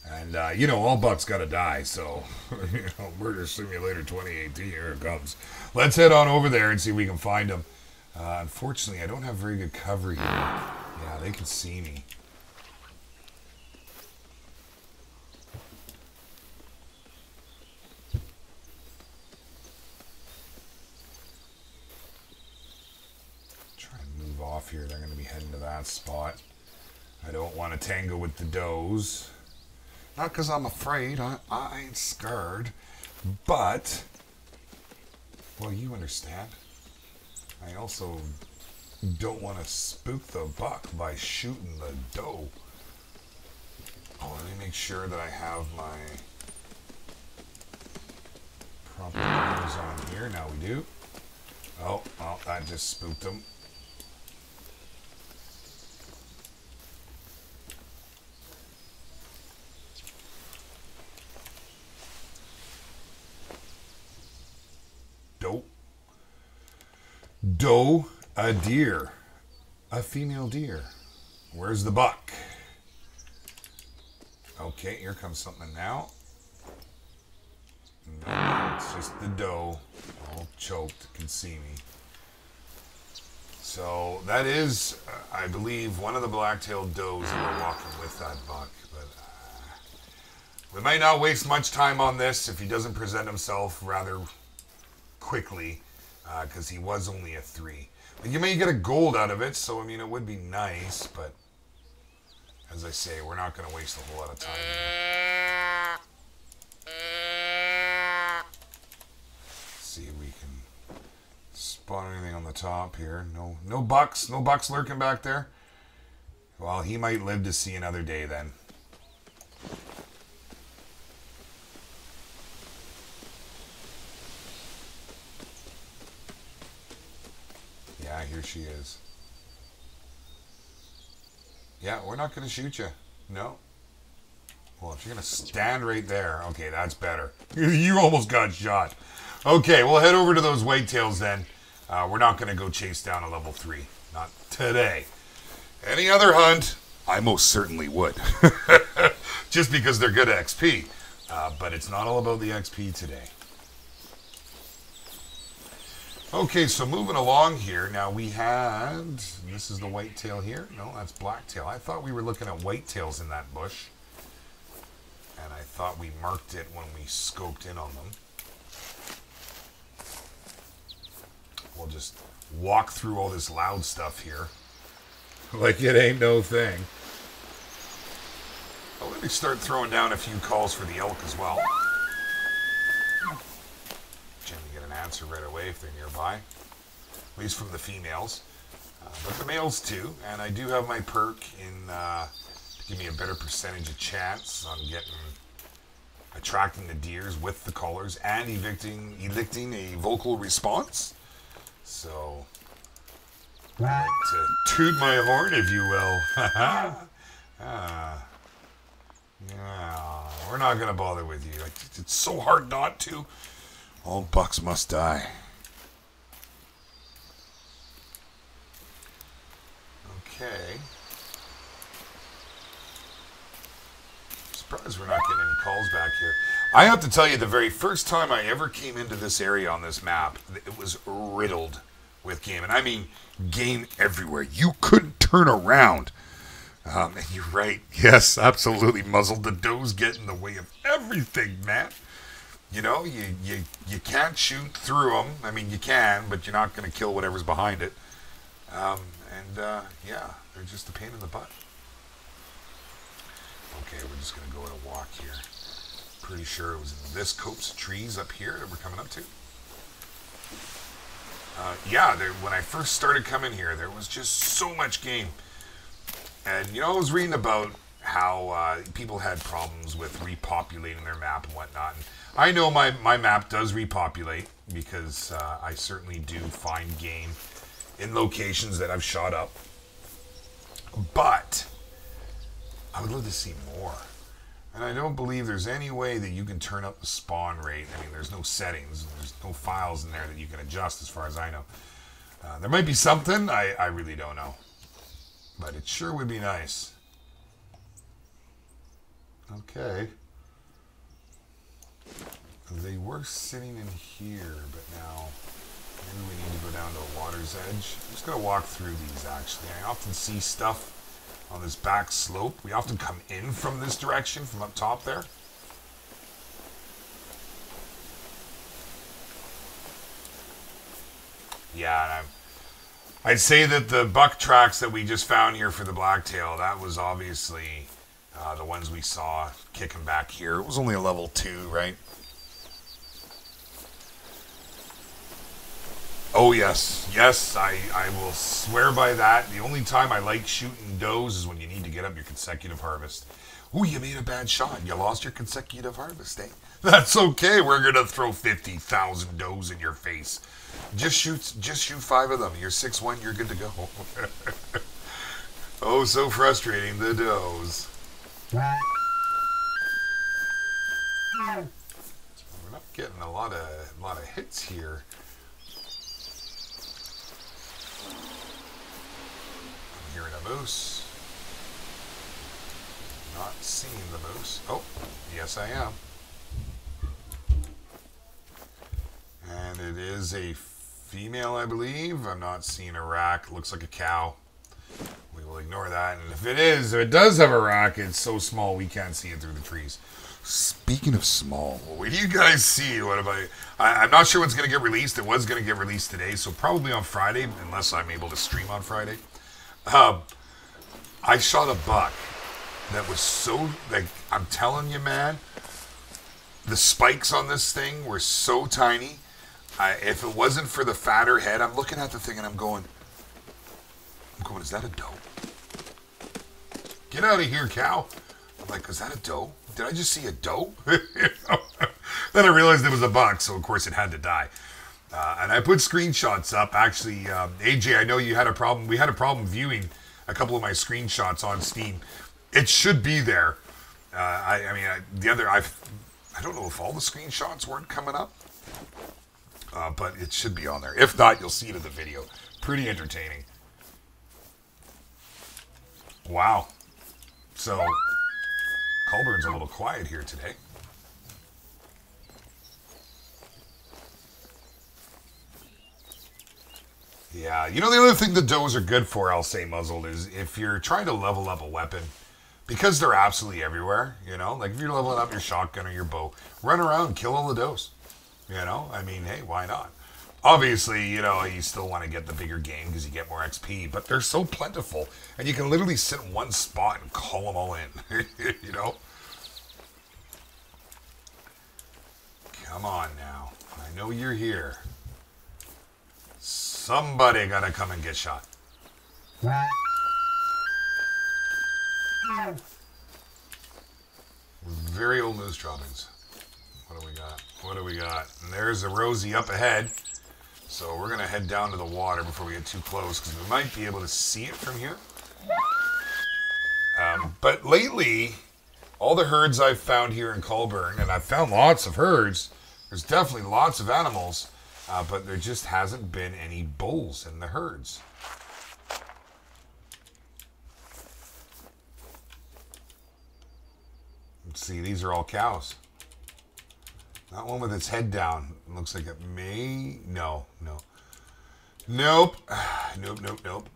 [SPEAKER 1] And, you know, all bucks gotta die, so, you know, Murder Simulator 2018, here it comes. Let's head on over there and see if we can find them. Unfortunately, I don't have very good cover here. Yeah, they can see me. Try and move off here. They're going to be heading to that spot. I don't want to tango with the does. Not because I'm afraid. I ain't scared. But, well, you understand. I also don't want to spook the buck by shooting the doe. Oh, let me make sure that I have my proper colors on here. Now we do. Oh, well, that just spooked him. Doe, a deer, a female deer. Where's the buck? Okay, here comes something now. No, it's just the doe, all choked, can see me. So that is, I believe, one of the black-tailed does that are walking with that buck. But we might not waste much time on this if he doesn't present himself rather quickly. Because he was only a 3. But you may get a gold out of it, so I mean it would be nice, but as I say, we're not going to waste a whole lot of time here. Let's see if we can spot anything on the top here. No bucks lurking back there. Well, he might live to see another day then. Yeah, here she is. Yeah, we're not going to shoot you. No. Well, if you're going to stand right there, okay, that's better. You almost got shot. Okay, we'll head over to those whitetails then. We're not going to go chase down a level 3. Not today. Any other hunt, I most certainly would. Just because they're good XP. But it's not all about the XP today. Okay, so moving along here, now we had, this is the whitetail here. No, that's blacktail. I thought we were looking at whitetails in that bush. And I thought we marked it when we scoped in on them. We'll just walk through all this loud stuff here. Like it ain't no thing. Well, let me start throwing down a few calls for the elk as well. Answer right away if they're nearby, at least from the females, but the males too. And I do have my perk in to give me a better percentage of chance on attracting the deers with the collars and elicting a vocal response. So I like to toot my horn, if you will. Yeah, we're not gonna bother with you. It's so hard not to. All bucks must die. Okay. Surprised we're not getting any calls back here. I have to tell you, the very first time I ever came into this area on this map, it was riddled with game. And I mean game everywhere. You couldn't turn around. And you're right. Yes, absolutely. Muzzled. The does get in the way of everything, man. You know, you can't shoot through them. I mean, you can, but you're not going to kill whatever's behind it. Yeah, they're just a pain in the butt. Okay, we're just going to go at a walk here. Pretty sure it was in this copse of trees up here that we're coming up to. Yeah, when I first started coming here, there was just so much game. And, you know, I was reading about how people had problems with repopulating their map and whatnot. And I know my map does repopulate because I certainly do find game in locations that I've shot up. But I would love to see more. And I don't believe there's any way that you can turn up the spawn rate. I mean, there's no settings. There's no files in there that you can adjust as far as I know. There might be something. I really don't know. But it sure would be nice. Okay. They were sitting in here, but now maybe we need to go down to the water's edge. I'm just going to walk through these, actually. I often see stuff on this back slope. We often come in from this direction, from up top there. Yeah, and I'd say that the buck tracks that we just found here for the blacktail, that was obviously the ones we saw kicking back here. It was only a level 2, right? Oh, yes. Yes, I will swear by that. The only time I like shooting does is when you need to get up your consecutive harvest. Ooh, you made a bad shot. You lost your consecutive harvest, eh? That's okay. We're going to throw 50,000 does in your face. Just shoot 5 of them. You're 6-1, you're good to go. Oh, so frustrating, the does. We're not getting a lot of hits here. I'm hearing a moose. Not seeing the moose. Oh, yes I am. And it is a female, I believe. I'm not seeing a rack. Looks like a cow. We will ignore that. And if it does have a rack, it's so small we can't see it through the trees. Speaking of small, what do you guys see? What about? I'm not sure what's going to get released. It was going to get released today, so probably on Friday, unless I'm able to stream on Friday. I shot a buck that was so, like, I'm telling you, man, the spikes on this thing were so tiny. If it wasn't for the fatter head, I'm looking at the thing and I'm going, is that a doe? Get out of here, cow. I'm like, is that a doe? Did I just see a doe? Then I realized it was a buck, so of course it had to die. And I put screenshots up. Actually, AJ, I know you had a problem. We had a problem viewing a couple of my screenshots on Steam. It should be there. I don't know if all the screenshots weren't coming up. But it should be on there. If not, you'll see it in the video. Pretty entertaining. Wow. So, Colburn's a little quiet here today. Yeah, you know, the other thing the does are good for, I'll say, Muzzled, is if you're trying to level up a weapon, because they're absolutely everywhere, you know, like if you're leveling up your shotgun or your bow, run around, kill all the does. You know, I mean, hey, why not? Obviously, you know, you still want to get the bigger game because you get more XP, but they're so plentiful, and you can literally sit in one spot and call them all in, you know? Come on now. I know you're here. Somebody gotta come and get shot. Very old moose droppings. What do we got? What do we got? And there's a Rosie up ahead. So we're going to head down to the water before we get too close, because we might be able to see it from here. But lately, all the herds I've found here in Colburn, and I've found lots of herds, there's definitely lots of animals, but there just hasn't been any bulls in the herds. Let's see, these are all cows. That one with its head down. Looks like it may... No. Nope. Nope.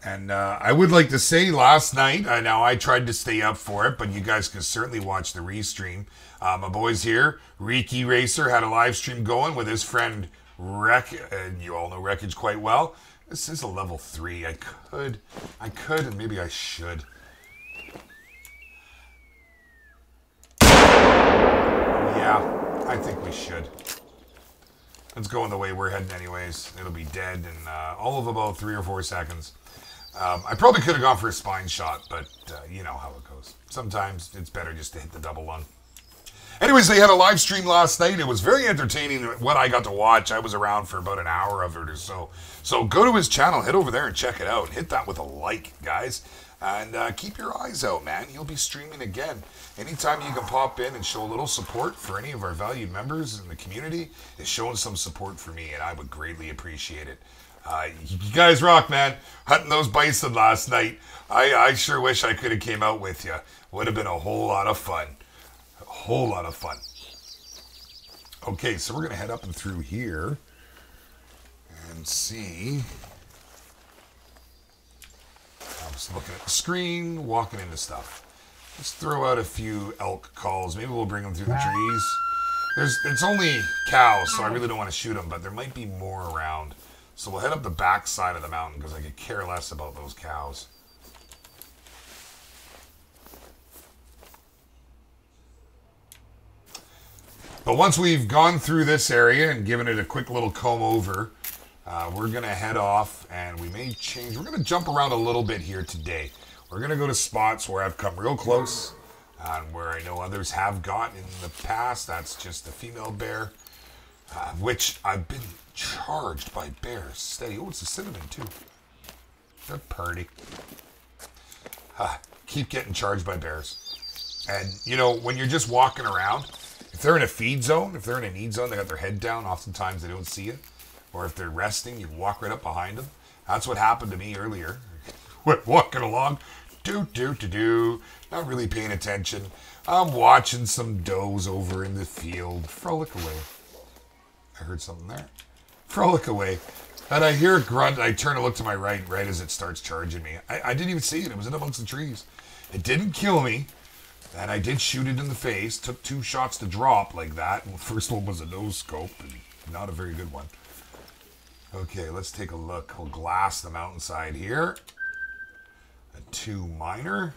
[SPEAKER 1] And I would like to say last night, now I tried to stay up for it, but you guys can certainly watch the restream. My boys here, Riki Racer, had a live stream going with his friend Wreck. You all know Wreckage quite well. This is a level 3. I could, and maybe I should. Yeah, I think we should. It's going the way we're heading anyways. It'll be dead in all of about 3 or 4 seconds. I probably could have gone for a spine shot, but you know how it goes. Sometimes it's better just to hit the double lung. Anyways, they had a live stream last night. It was very entertaining what I got to watch. I was around for about an hour of it or so. So go to his channel, head over there and check it out. Hit that with a like, guys. And keep your eyes out, man. He'll be streaming again. Anytime you can pop in and show a little support for any of our valued members in the community is showing some support for me, and I would greatly appreciate it. You guys rock, man. Hunting those bison last night. I sure wish I could have came out with you. Would have been a whole lot of fun. A whole lot of fun. Okay, so we're going to head up and through here and see. I was looking at the screen, walking into stuff. Let's throw out a few elk calls. Maybe we'll bring them through the trees. It's only cows, so I really don't want to shoot them, but there might be more around. So we'll head up the back side of the mountain because I could care less about those cows. But once we've gone through this area and given it a quick little comb over, we're going to head off and we may change. We're going to jump around a little bit here today. We're going to go to spots where I've come real close and where I know others have got in the past. That's just the female bear, which I've been charged by bears. Steady. Oh, it's a cinnamon too. Good party. Keep getting charged by bears. And, you know, when you're just walking around, if they're in a feed zone, if they're in a need zone, they got their head down. Oftentimes they don't see it. Or if they're resting, you walk right up behind them. That's what happened to me earlier. Walking along, not really paying attention. I'm watching some does over in the field. Frolic away. I heard something there. Frolic away. And I hear a grunt. I turn and look to my right as it starts charging me. I didn't even see it. It was in amongst the trees. It didn't kill me. And I did shoot it in the face. Took 2 shots to drop like that. And the first one was a nose scope. And not a very good one. Okay, let's take a look. We'll glass the mountainside here. A 2 minor.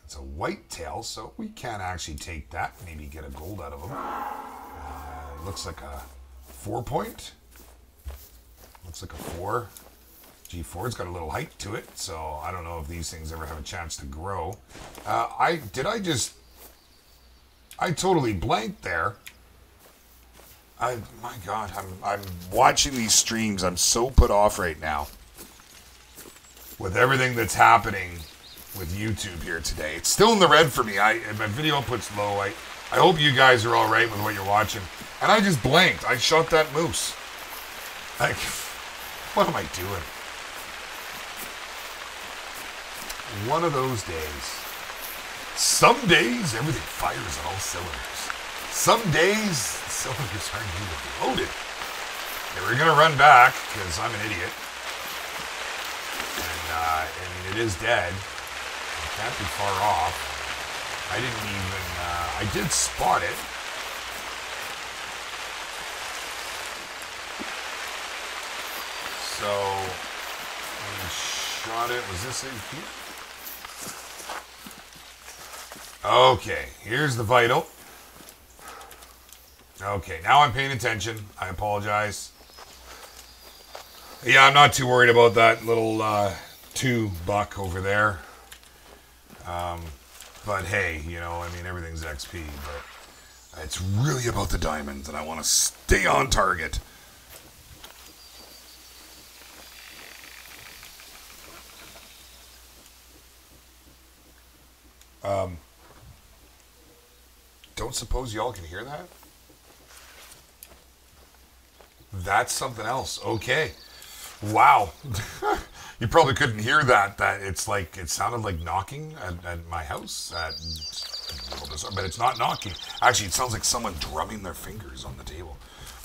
[SPEAKER 1] It's a whitetail, so we can actually take that. Maybe get a gold out of them. Looks like a 4-point. Looks like a 4. G4's got a little height to it, so I don't know if these things ever have a chance to grow. I totally blanked there. My God, I'm watching these streams. I'm so put off right now with everything that's happening with YouTube here today. It's still in the red for me. My video output's low. I hope you guys are all right with what you're watching. And I just blanked. I shot that moose. Like, what am I doing? One of those days. Some days, everything fires on all cylinders. Some days, the cylinders aren't even loaded. Okay, we're going to run back, because I'm an idiot. And, I mean, it is dead. It can't be far off. I didn't even, I did spot it. So, I shot it. Was this it here? Okay, here's the vital. Okay, now I'm paying attention. I apologize. Yeah, I'm not too worried about that little 2 buck over there. But hey, you know, I mean, everything's XP, but it's really about the diamonds, and I want to stay on target. Don't suppose y'all can hear that? That's something else. Okay. Wow. You probably couldn't hear that. That it's like, it sounded like knocking at my house. But it's not knocking. Actually, it sounds like someone drumming their fingers on the table.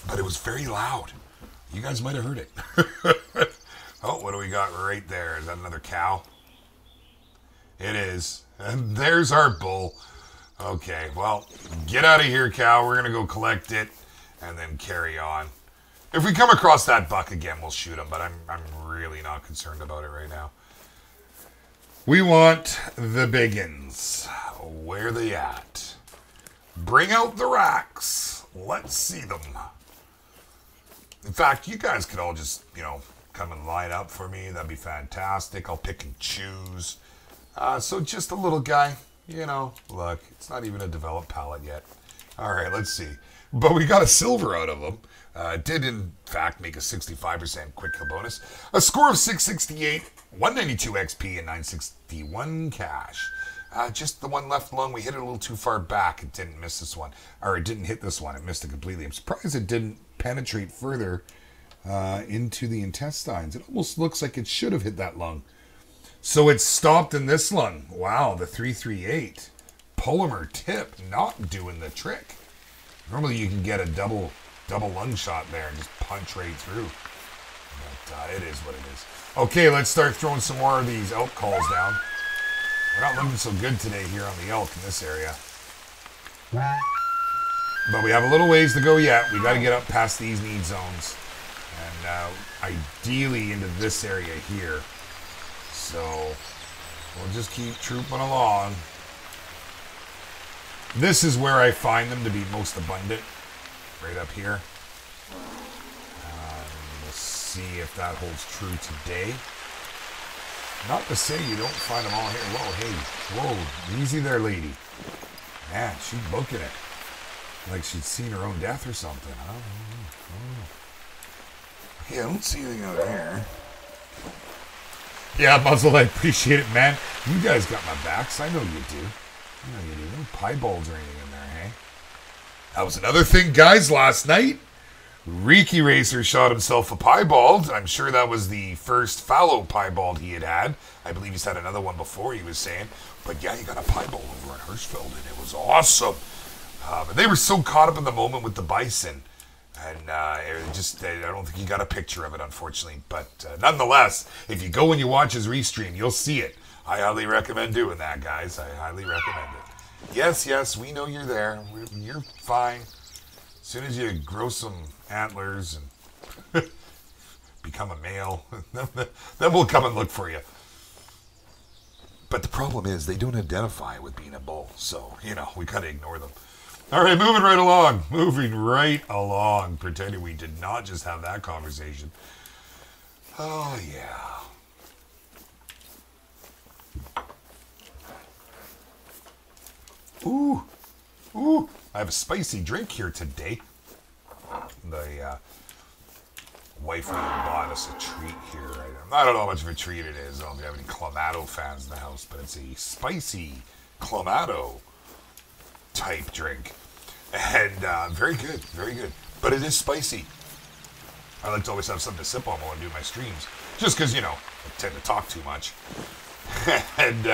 [SPEAKER 1] But it was very loud. You guys might have heard it. Oh, what do we got right there? Is that another cow? It is. And there's our bull. Okay, well, get out of here, cow. We're going to go collect it and then carry on. If we come across that buck again, we'll shoot him, but I'm really not concerned about it right now. We want the biggins. Where they at? Bring out the racks. Let's see them. In fact, you guys could all just, you know, come and line up for me. That'd be fantastic. I'll pick and choose. So just a little guy. You know, look, it's not even a developed palette yet. All right, let's see. But we got a silver out of them. Did, in fact, make a 65% quick kill bonus. A score of 668, 192 XP, and 961 cash. Just the one left alone. We hit it a little too far back. It didn't miss this one. Or it didn't hit this one. It missed it completely. I'm surprised it didn't penetrate further into the intestines. It almost looks like it should have hit that lung. So it's stopped in this lung. Wow, the 338. Polymer tip not doing the trick. Normally you can get a double lung shot there and just punch right through. But it is what it is. Okay, let's start throwing some more of these elk calls down. We're not looking so good today here on the elk in this area. But we have a little ways to go yet. We got to get up past these need zones. And ideally into this area here. So we'll just keep trooping along. This is where I find them to be most abundant. Right up here. We'll see if that holds true today. Not to say you don't find them all here. Whoa, hey, whoa, easy there, lady. Man, she's booking it. Like she'd seen her own death or something. I don't know. Hey, I don't see anything out here. Yeah, Muzzle, I appreciate it, man. You guys got my backs. I know you do. I know you do. No piebalds or anything in there, hey? That was another thing, guys, last night. Riki Racer shot himself a piebald. I'm sure that was the first fallow piebald he had. I believe he's had another one before, he was saying. But yeah, he got a piebald over in Hirschfeld, and it was awesome. But they were so caught up in the moment with the bison. And I don't think he got a picture of it, unfortunately. But nonetheless, if you go and you watch his restream, you'll see it. I highly recommend doing that, guys. I highly recommend it. Yes, we know you're there. You're fine. As soon as you grow some antlers and become a male, then we'll come and look for you. But the problem is they don't identify with being a bull. So, we got to ignore them. All right, moving right along. Pretending we did not just have that conversation. Oh, yeah. Ooh. I have a spicy drink here today. The wife really bought us a treat here. I don't know how much of a treat it is. I don't know if we have any Clamato fans in the house, but it's a spicy Clamato type drink. And very good. But it is spicy. I like to always have something to sip on while I'm doing my streams. Just because, I tend to talk too much. And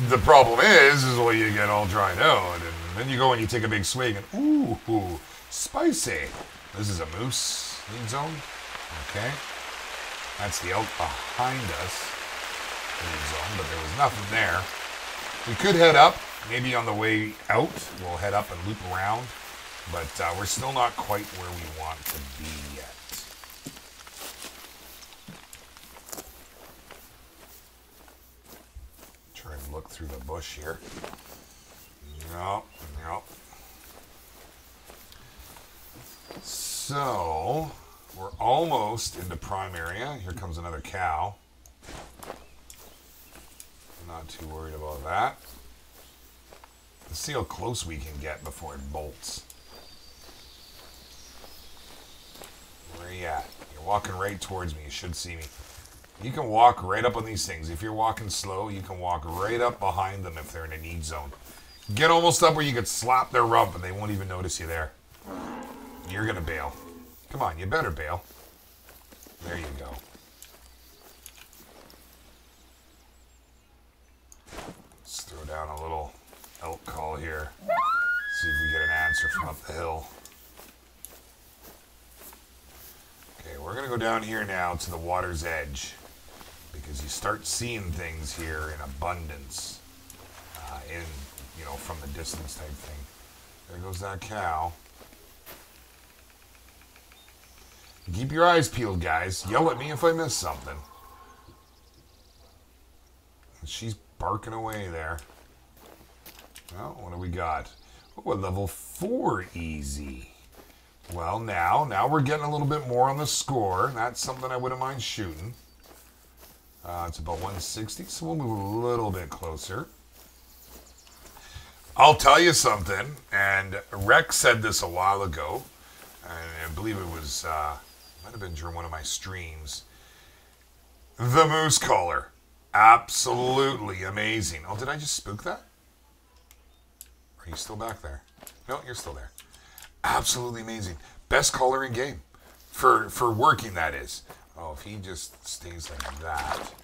[SPEAKER 1] the problem is well, you get all dried out. And then you go and you take a big swig and, ooh, spicy. This is a moose need zone. Okay. That's the elk behind us. Need zone, but there was nothing there. We could head up. Maybe on the way out, we'll head up and loop around. But we're still not quite where we want to be yet. Try and look through the bush here. Nope. So, we're almost into prime area. Here comes another cow. Not too worried about that. Let's see how close we can get before it bolts. Where are you at? You're walking right towards me. You should see me. You can walk right up on these things. If you're walking slow, you can walk right up behind them if they're in a need zone. Get almost up where you could slap their rump and they won't even notice you there. You're going to bail. Come on, you better bail. There you go. Let's throw down a little elk call here. See if we get an answer from up the hill. Okay, we're going to go down here now to the water's edge because you start seeing things here in abundance from the distance type thing. There goes that cow. Keep your eyes peeled, guys. Yell at me if I miss something. She's barking away there. Well, what do we got? Oh, a level 4 easy. Well, now we're getting a little bit more on the score. That's something I wouldn't mind shooting. It's about 160, so we'll move a little bit closer. I'll tell you something, and Rex said this a while ago, and I believe it was, might have been during one of my streams. The moose collar. Absolutely amazing. Oh, did I just spook that? Are you still back there? No, you're still there. Absolutely amazing. Best collar in game. For working, that is. Oh, if he just stays like that.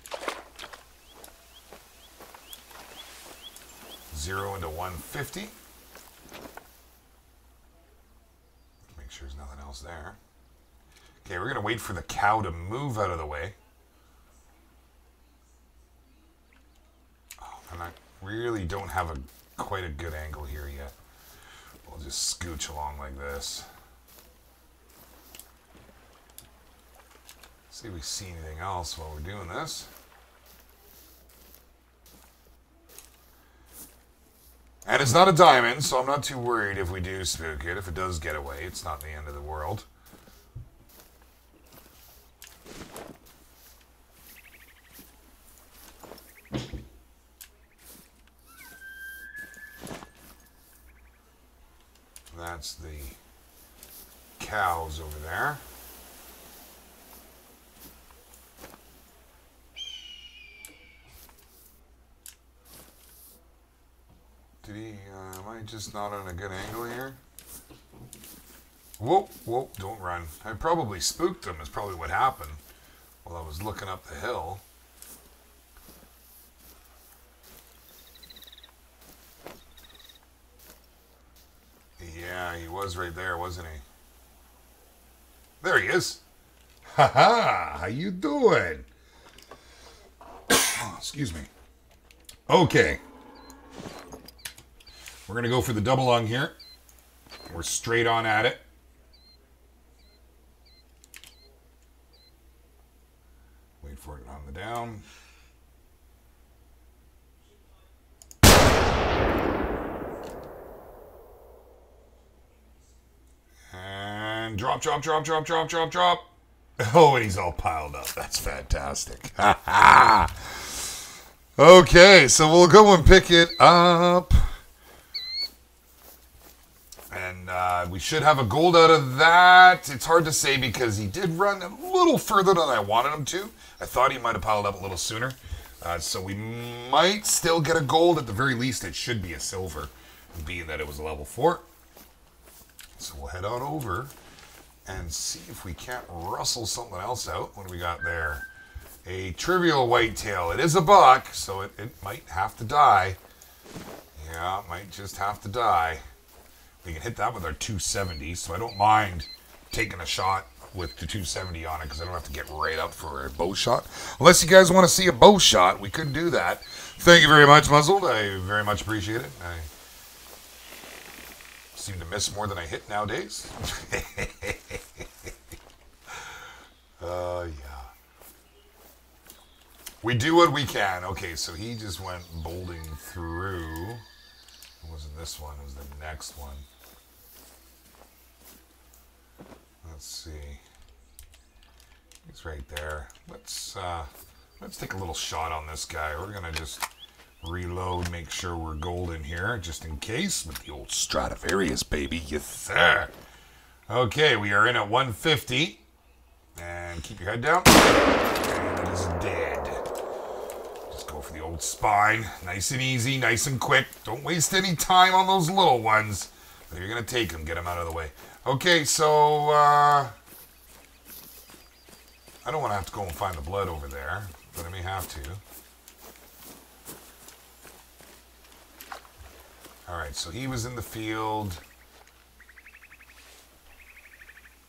[SPEAKER 1] 0 into 150. Make sure there's nothing else there. Okay, we're going to wait for the cow to move out of the way. Oh, and I really don't have quite a good angle here yet. We'll just scooch along like this. See if we see anything else while we're doing this. And it's not a diamond, so I'm not too worried if we do spook it. If it does get away, it's not the end of the world. That's the cows over there. Did he, am I just not on a good angle here? Whoa, whoa, don't run. I probably spooked him is probably what happened while I was looking up the hill. Yeah, he was right there, wasn't he? There he is. Ha ha, how you doing? Excuse me. Okay. We're going to go for the double lung here. We're straight on at it. Wait for it on the down. And drop, drop, drop, drop, drop, drop, drop. Oh, and he's all piled up. That's fantastic. Okay, so we'll go and pick it up. And we should have a gold out of that. It's hard to say because he did run a little further than I wanted him to. I thought he might have piled up a little sooner. So we might still get a gold. At the very least, it should be a silver, being that it was a level 4. So we'll head on over and see if we can't rustle something else out. What do we got there? A trivial whitetail. It is a buck, so it might have to die. Yeah, it might just have to die. We can hit that with our 270, so I don't mind taking a shot with the 270 on it because I don't have to get right up for a bow shot. Unless you guys want to see a bow shot, we could do that. Thank you very much, Muzzled. I very much appreciate it. I seem to miss more than I hit nowadays. Yeah. We do what we can. Okay, so he just went bolting through. It wasn't this one, it was the next one. Let's see. He's right there. Let's take a little shot on this guy. We're gonna just reload, make sure we're golden here, just in case, with the old Stradivarius, baby. Yes, sir. Okay, we are in at 150. And keep your head down. And it is dead. Just go for the old spine. Nice and easy, nice and quick. Don't waste any time on those little ones. If you're going to take them, get them out of the way. Okay, so, I don't want to have to go and find the blood over there, but I may have to. Alright, so he was in the field.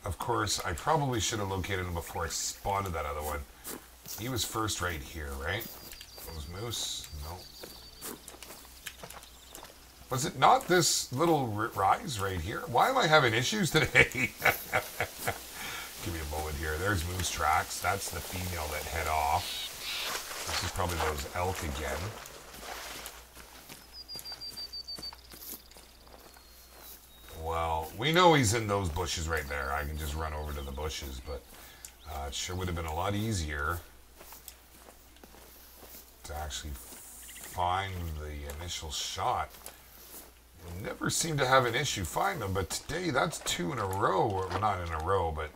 [SPEAKER 1] Of course, I probably should have located him before I spotted that other one. He was first right here, right? Those moose? No. Was it not this little rise right here? Why am I having issues today? Give me a moment here. There's moose tracks. That's the female that head off. This is probably those elk again. Well, we know he's in those bushes right there. I can just run over to the bushes, but it sure would have been a lot easier to actually find the initial shot. We never seem to have an issue finding them, but today that's 2 in a row, or well, not in a row, but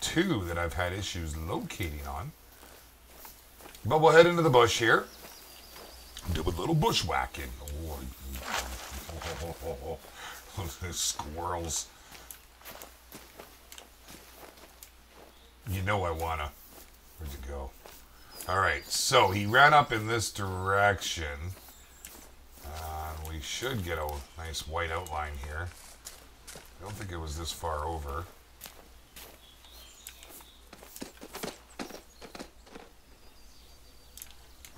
[SPEAKER 1] 2 that I've had issues locating on. But we'll head into the bush here. Do a little bushwhacking. Squirrels. You know I wanna. Where'd you go? Alright, so he ran up in this direction. We should get a nice white outline here. I don't think it was this far over.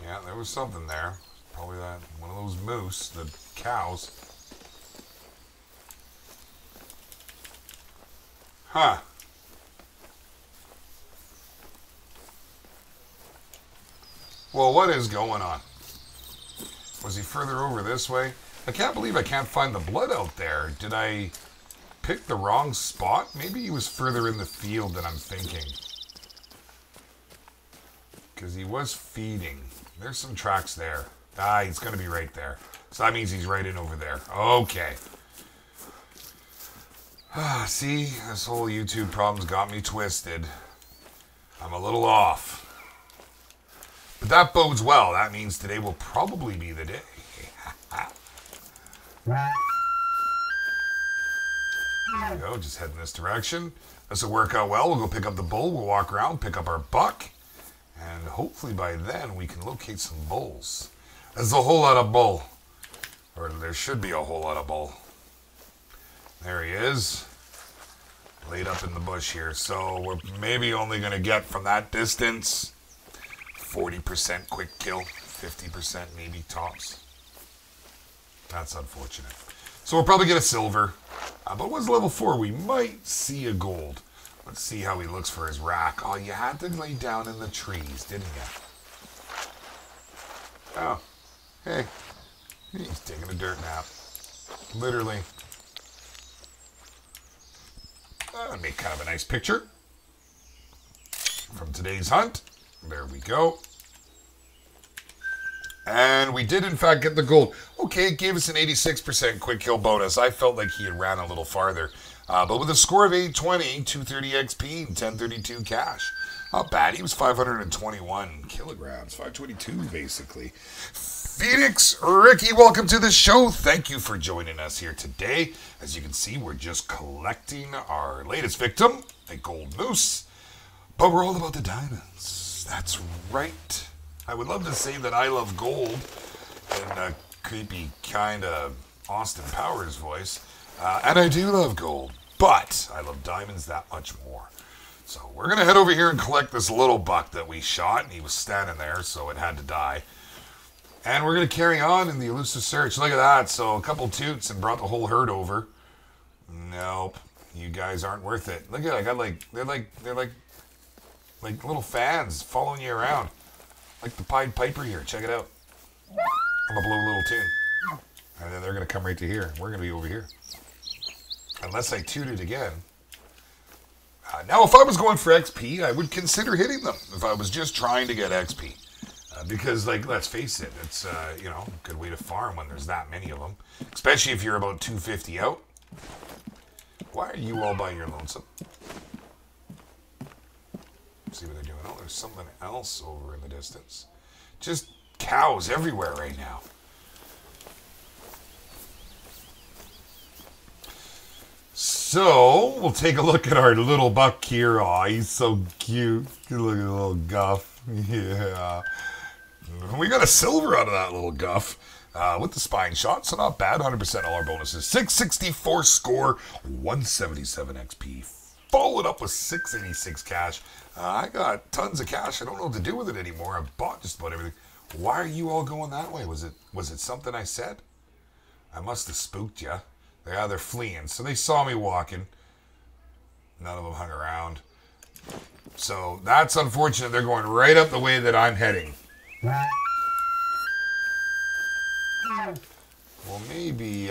[SPEAKER 1] Yeah, there was something there. Probably that one of those moose, the cows. Huh. Well, what is going on? Was he further over this way? I can't believe I can't find the blood out there. Did I pick the wrong spot? Maybe he was further in the field than I'm thinking. Because he was feeding. There's some tracks there. Ah, he's going to be right there. So that means he's right in over there. Okay. See, this whole YouTube problem's got me twisted. I'm a little off. But that bodes well. That means today will probably be the day. There we go. Just head in this direction. This will work out well. We'll go pick up the bull. We'll walk around, pick up our buck. And hopefully by then we can locate some bulls. There's a whole lot of bull. Or there should be a whole lot of bull. There he is. Laid up in the bush here. So we're maybe only going to get from that distance 40% quick kill. 50% maybe tops. That's unfortunate. So we'll probably get a silver. But what's level 4? We might see a gold. Let's see how he looks for his rack. Oh, you had to lay down in the trees, didn't you? Oh, hey. He's taking a dirt nap. Literally. That'd make kind of a nice picture. From today's hunt. There we go. And we did, in fact, get the gold. Okay, it gave us an 86% quick kill bonus. I felt like he had ran a little farther. But with a score of 820, 230 XP, and 1032 cash. Not bad. He was 521 kilograms. 522, basically. Phoenix, Ricky, welcome to the show. Thank you for joining us here today. As you can see, we're just collecting our latest victim, a gold moose. But we're all about the diamonds. That's right. I would love to say that I love gold in a creepy kind of Austin Powers voice. And I do love gold, but I love diamonds that much more. So we're going to head over here and collect this little buck that we shot. And he was standing there, so it had to die. And we're going to carry on in the elusive search. Look at that. So a couple toots and brought the whole herd over. Nope. You guys aren't worth it. Look at it. I got they're like little fans following you around. Like the Pied Piper here. Check it out. I'm going to blow a little tune. And then they're going to come right to here. We're going to be over here. Unless I toot it again. Now, if I was going for XP, I would consider hitting them. If I was just trying to get XP. Because, like, let's face it, it's, you know, a good way to farm when there's that many of them. Especially if you're about 250 out. Why are you all by your lonesome? See what they're doing. Oh, there's something else over in the distance. Just cows everywhere right now. So, we'll take a look at our little buck here. Oh, he's so cute. Look at the little guff. Yeah. We got a silver out of that little guff with the spine shot, so not bad. 100% all our bonuses. 664 score, 177 XP. Followed up with 686 cash. I got tons of cash. I don't know what to do with it anymore. I've bought just about everything. Why are you all going that way? Was it something I said? I must have spooked you. Yeah, they're fleeing. So they saw me walking. None of them hung around. So that's unfortunate. They're going right up the way that I'm heading. Well, maybe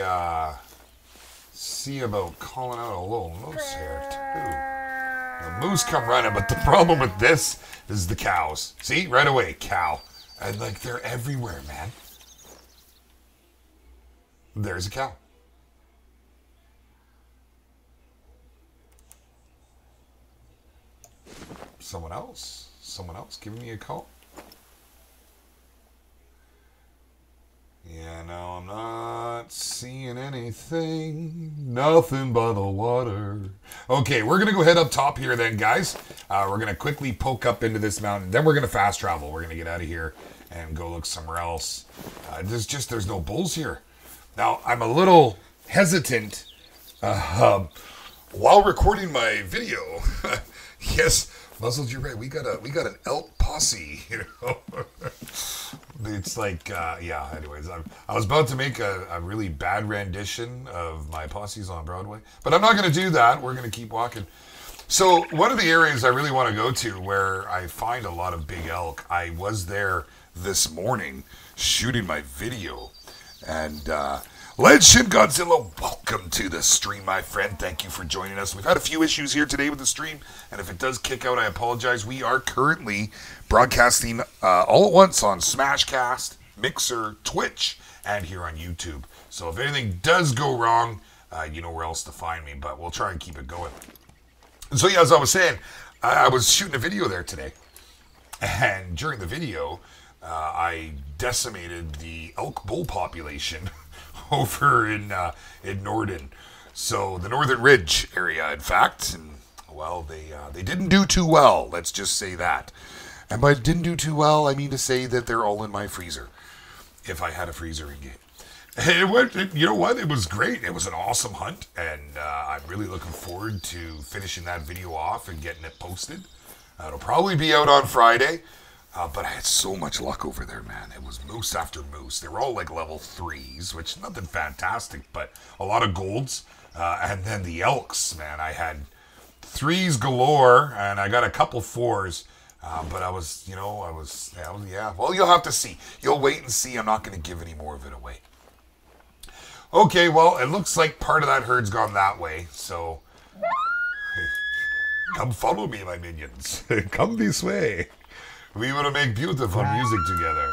[SPEAKER 1] see about calling out a little moose here, too. The moose come running, but the problem with this is the cows. See? Right away, cow. And, like, they're everywhere, man. There's a cow. Someone else giving me a call. Yeah, no, I'm not seeing anything. Nothing but the water. Okay, we're going to go head up top here then, guys. We're going to quickly poke up into this mountain. Then we're going to fast travel. We're going to get out of here and go look somewhere else. There's no bulls here. Now, I'm a little hesitant while recording my video. Yes, Muzzled, you're right. We got an elk posse, you know. It's like, yeah, anyways, I was about to make a really bad rendition of my posses on Broadway, but I'm not going to do that. We're going to keep walking. So one of the areas I really want to go to where I find a lot of big elk, I was there this morning shooting my video, and Led Shin Godzilla, welcome to the stream, my friend. Thank you for joining us. We've had a few issues here today with the stream, and if it does kick out, I apologize. We are currently broadcasting all at once on Smashcast, Mixer, Twitch, and here on YouTube. So if anything does go wrong, you know where else to find me, but we'll try and keep it going. So yeah, as I was saying, I was shooting a video there today, and during the video, I decimated the elk bull population over in Norden, so the Northern Ridge area, in fact, and well, they didn't do too well. Let's just say that. And by didn't do too well, I mean to say that they're all in my freezer, if I had a freezer in game. You know what? It was great. It was an awesome hunt, and I'm really looking forward to finishing that video off and getting it posted. It'll probably be out on Friday. But I had so much luck over there, man. It was moose after moose. They were all like level 3s, which nothing fantastic, but a lot of golds. And then the elks, man. I had 3s galore, and I got a couple 4s. But I was, yeah. Well, you'll have to see. You'll wait and see. I'm not going to give any more of it away. Okay, well, it looks like part of that herd's gone that way, so come follow me, my minions. Come this way. We want to make beautiful music together.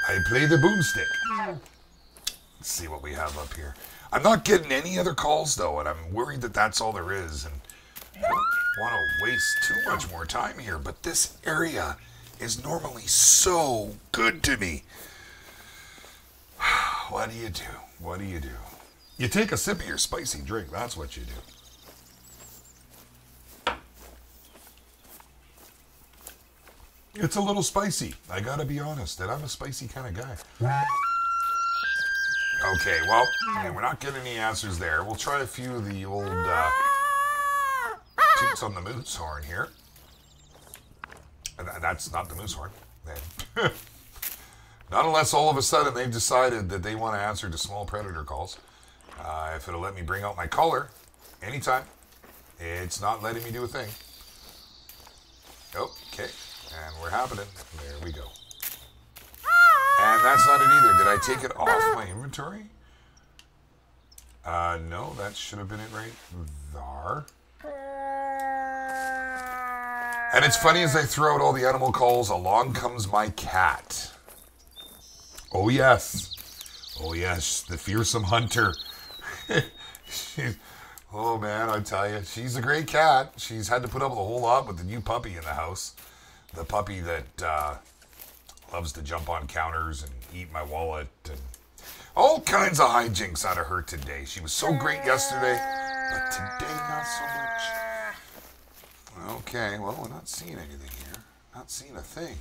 [SPEAKER 1] I play the boomstick. Let's see what we have up here. I'm not getting any other calls, though, and I'm worried that that's all there is. And I don't want to waste too much more time here, but this area is normally so good to me. What do you do? What do you do? You take a sip of your spicy drink. That's what you do. It's a little spicy. I gotta be honest, and I'm a spicy kind of guy. Okay, well, we're not getting any answers there. We'll try a few of the old toots on the moose horn here. That's not the moose horn. Not unless all of a sudden they've decided that they want to answer to small predator calls. If it'll let me bring out my collar anytime, it's not letting me do a thing. Okay. And we're happening. There we go. And that's not it either. Did I take it off my inventory? No, that should have been it right there. And it's funny, as I throw out all the animal calls, along comes my cat. Oh, yes. Oh, yes. The fearsome hunter. Oh, man, I tell you. She's a great cat. She's had to put up with a whole lot with the new puppy in the house. The puppy that loves to jump on counters and eat my wallet, and all kinds of hijinks out of her today. She was so great yesterday, but today not so much. Okay, well, we're not seeing anything here. Not seeing a thing.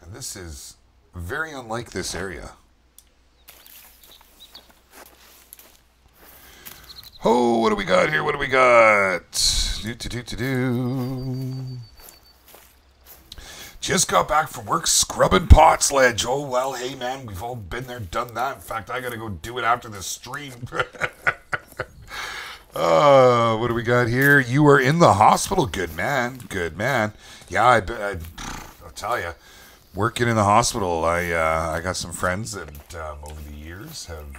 [SPEAKER 1] And this is very unlike this area. Oh, what do we got here? What do we got? Just got back from work scrubbing pots, Ledge. Oh, well, hey, man, we've all been there, done that. In fact, I got to go do it after the stream. What do we got here? You are in the hospital. Good man. Good man. Yeah, I'll tell you, working in the hospital, I got some friends that over the years have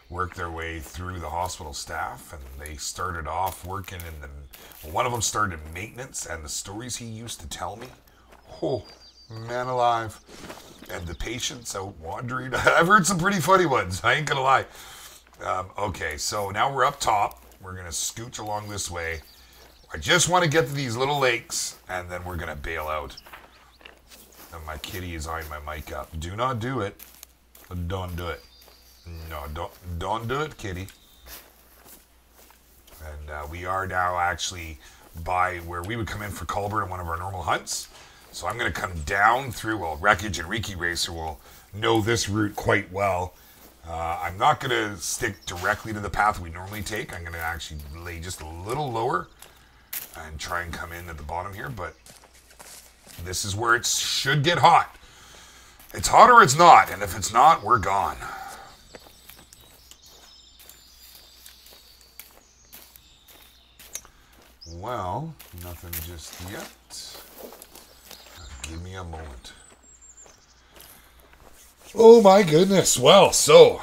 [SPEAKER 1] worked their way through the hospital staff, and they started off working in the... One of them started maintenance, and the stories he used to tell me, oh, man alive. And the patients out wandering. I've heard some pretty funny ones. I ain't gonna lie. Okay, so now we're up top. We're gonna scooch along this way. I just want to get to these little lakes, and then we're gonna bail out. And my kitty is eyeing my mic up. Do not do it. Don't do it. No, don't do it, kitty. And we are now actually by where we would come in for Culver in one of our normal hunts. So I'm going to come down through, well, Wreckage and Riki Racer will know this route quite well. I'm not going to stick directly to the path we normally take. I'm going to actually lay just a little lower and try and come in at the bottom here, but this is where it should get hot. It's hot or it's not, and if it's not, we're gone. Well, nothing just yet. Give me a moment. Oh my goodness. Well, so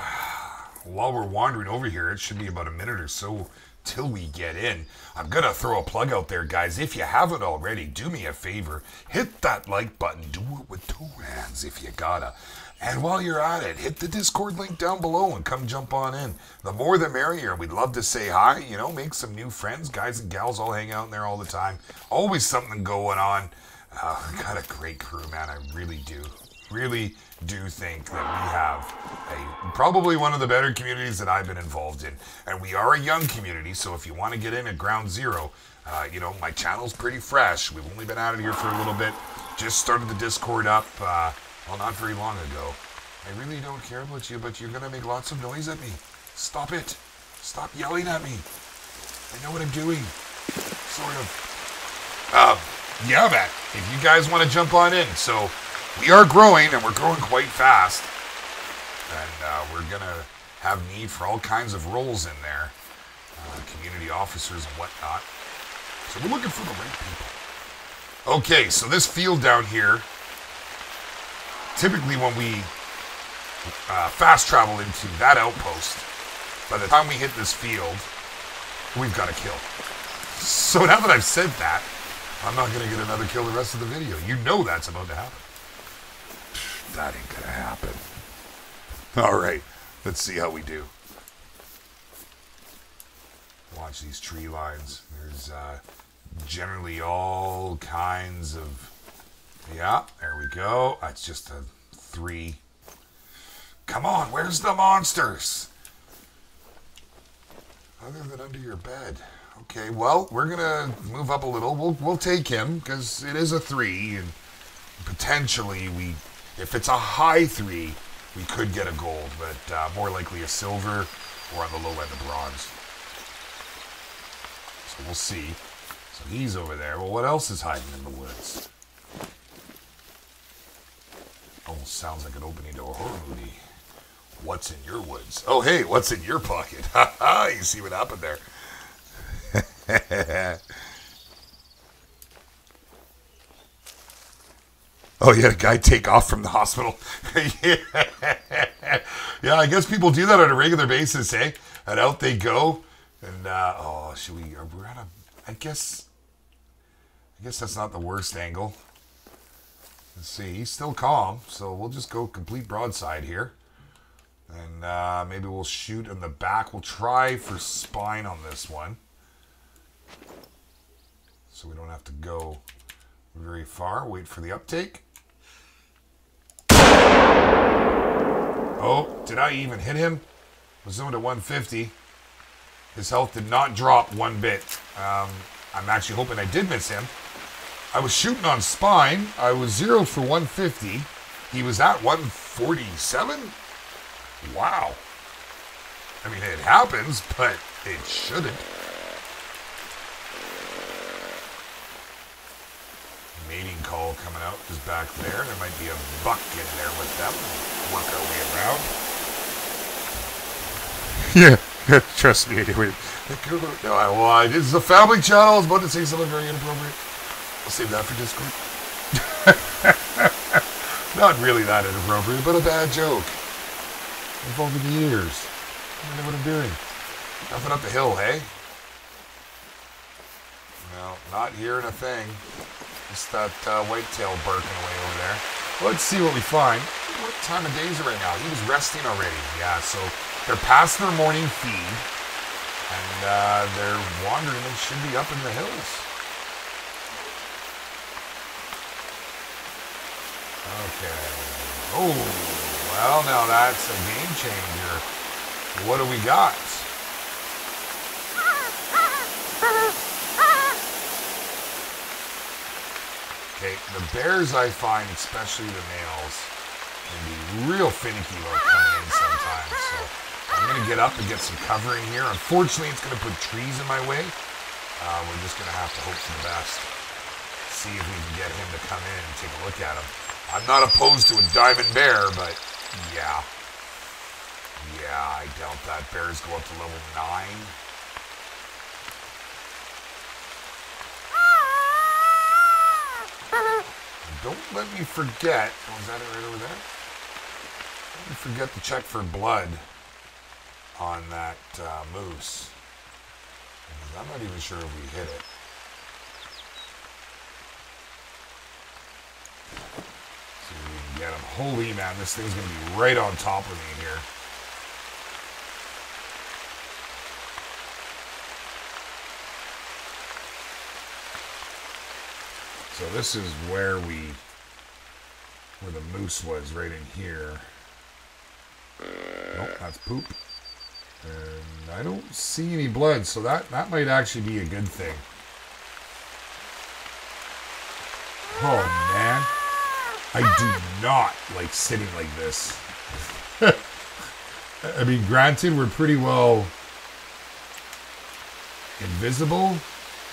[SPEAKER 1] while we're wandering over here, it should be about a minute or so till we get in. I'm going to throw a plug out there, guys. If you haven't already, do me a favor. Hit that like button. Do it with 2 hands if you gotta. And while you're at it, hit the Discord link down below and come jump on in. The more the merrier. We'd love to say hi, you know, make some new friends. Guys and gals all hang out in there all the time. Always something going on. Got a great crew, man. I really do. Really do think that we have probably one of the better communities that I've been involved in. And we are a young community, so if you want to get in at ground zero, you know, my channel's pretty fresh. We've only been at it here for a little bit. Just started the Discord up, well, not very long ago. I really don't care about you, but you're going to make lots of noise at me. Stop it. Stop yelling at me. I know what I'm doing. Sort of. Yeah, man. If you guys want to jump on in. So, we are growing, and we're growing quite fast. And we're going to have need for all kinds of roles in there. Community officers and whatnot. So we're looking for the right people. Okay, so this field down here, typically when we fast travel into that outpost, by the time we hit this field, we've got a kill. So now that I've said that, I'm not going to get another kill the rest of the video. You know that's about to happen. That ain't going to happen. All right, let's see how we do. Watch these tree lines. There's generally all kinds of... Yeah, there we go. That's just a 3. Come on, where's the monsters? Other than under your bed. Okay, well, we're gonna move up a little. We'll take him because it is a 3, and potentially if it's a high 3, we could get a gold, but more likely a silver or on the low end a bronze. So we'll see. So he's over there. Well, what else is hiding in the woods? Almost sounds like an opening to a horror movie. What's in your woods? Oh, hey, what's in your pocket? Ha ha, you see what happened there. Oh, you had a guy take off from the hospital. Yeah, I guess people do that on a regular basis, eh? And out they go. And, oh, should we... We're at a... I guess that's not the worst angle. Let's see. He's still calm, so we'll just go complete broadside here. And maybe we'll shoot in the back. We'll try for spine on this one. So we don't have to go very far. Wait for the uptake. Oh, did I even hit him? Was zoomed at 150. His health did not drop one bit. I'm actually hoping I did miss him. I was shooting on spine. I was 0 for 150. He was at 147? Wow. I mean, it happens, but it shouldn't. Mating call coming out is back there. There might be a buck in there with them. We'll work our way around. Yeah, trust me. No, this is a family channel. I was about to say something very inappropriate. I'll save that for Discord. Not really that inappropriate, but a bad joke. I've over the years. I know what I'm doing. Nothing up the hill, hey? No, not hearing a thing. Just that whitetail barking away over there. Let's see what we find. What time of day is it right now? He was resting already. Yeah, so they're past their morning feed. And they're wandering. They should be up in the hills. Okay. Oh, well, now that's a game changer. What do we got? Okay, the bears I find, especially the males, can be real finicky about coming in sometimes. So I'm going to get up and get some covering here. Unfortunately, it's going to put trees in my way. We're just going to have to hope for the best. See if we can get him to come in and take a look at him. I'm not opposed to a diamond bear, but yeah. Yeah, I doubt that. Bears go up to level 9. Don't let me forget. Oh, is that it right over there? Don't let me forget to check for blood on that moose. I'm not even sure if we hit it. See if we can get him. Holy man, this thing's going to be right on top of me here. So this is where the moose was, right in here. Nope, that's poop. And I don't see any blood, so that might actually be a good thing. Oh man, I do not like sitting like this. I mean, granted, we're pretty well invisible,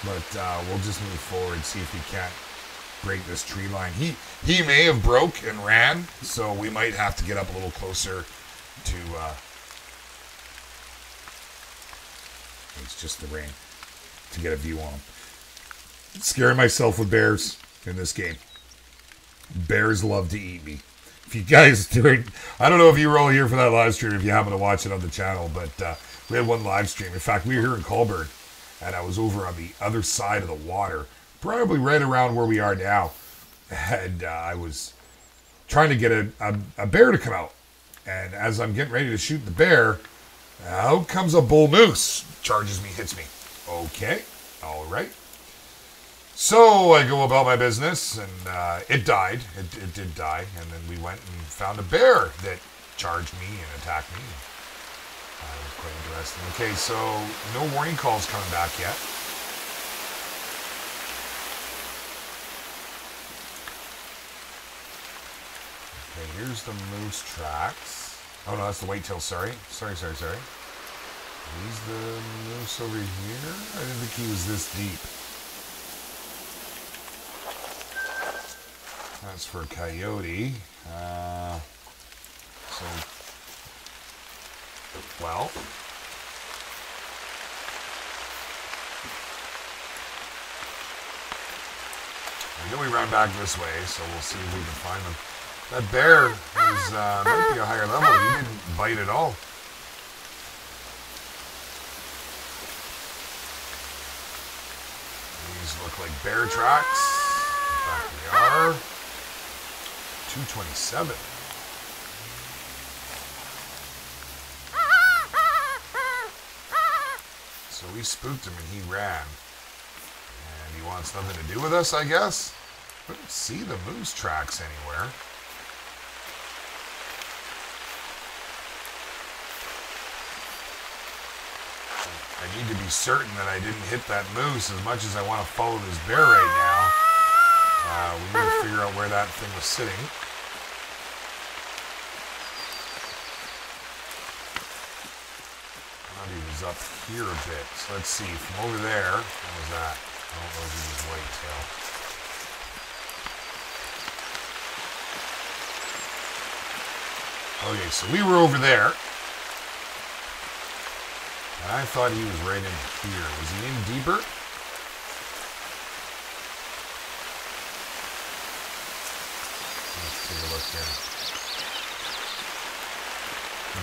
[SPEAKER 1] but we'll just move forward and see if we can't break this tree line. He may have broke and ran, so we might have to get up a little closer to it's just the rain to get a view on him. Scaring myself with bears in this game. Bears love to eat me. If you guys do, I don't know if you were all here for that live stream, if you happen to watch it on the channel, but we had one live stream. In fact, we were here in Colborne, and I was over on the other side of the water, probably right around where we are now, and I was trying to get a bear to come out. And as I'm getting ready to shoot the bear, out comes a bull moose. Charges me, hits me. Okay, all right. So I go about my business, and it died. It did die. And then we went and found a bear that charged me and attacked me. It was quite interesting. Okay, so no warning calls coming back yet. Okay, here's the moose tracks. Oh no, that's the whitetail, sorry. Sorry. He's the moose over here? I didn't think he was this deep. That's for coyote. Well. I know we ran back this way, so we'll see if we can find them. That bear is, might be a higher level. He didn't bite at all. These look like bear tracks. In fact, they are. 227. So we spooked him and he ran. And he wants nothing to do with us, I guess. I don't see the moose tracks anywhere. I need to be certain that I didn't hit that moose as much as I want to follow this bear right now. We need to figure out where that thing was sitting. Thought he was up here a bit. So let's see. From over there, what was that? I don't know if he was whitetail. Okay, so we were over there. And I thought he was right in here. Was he in deeper? Let's take a look here.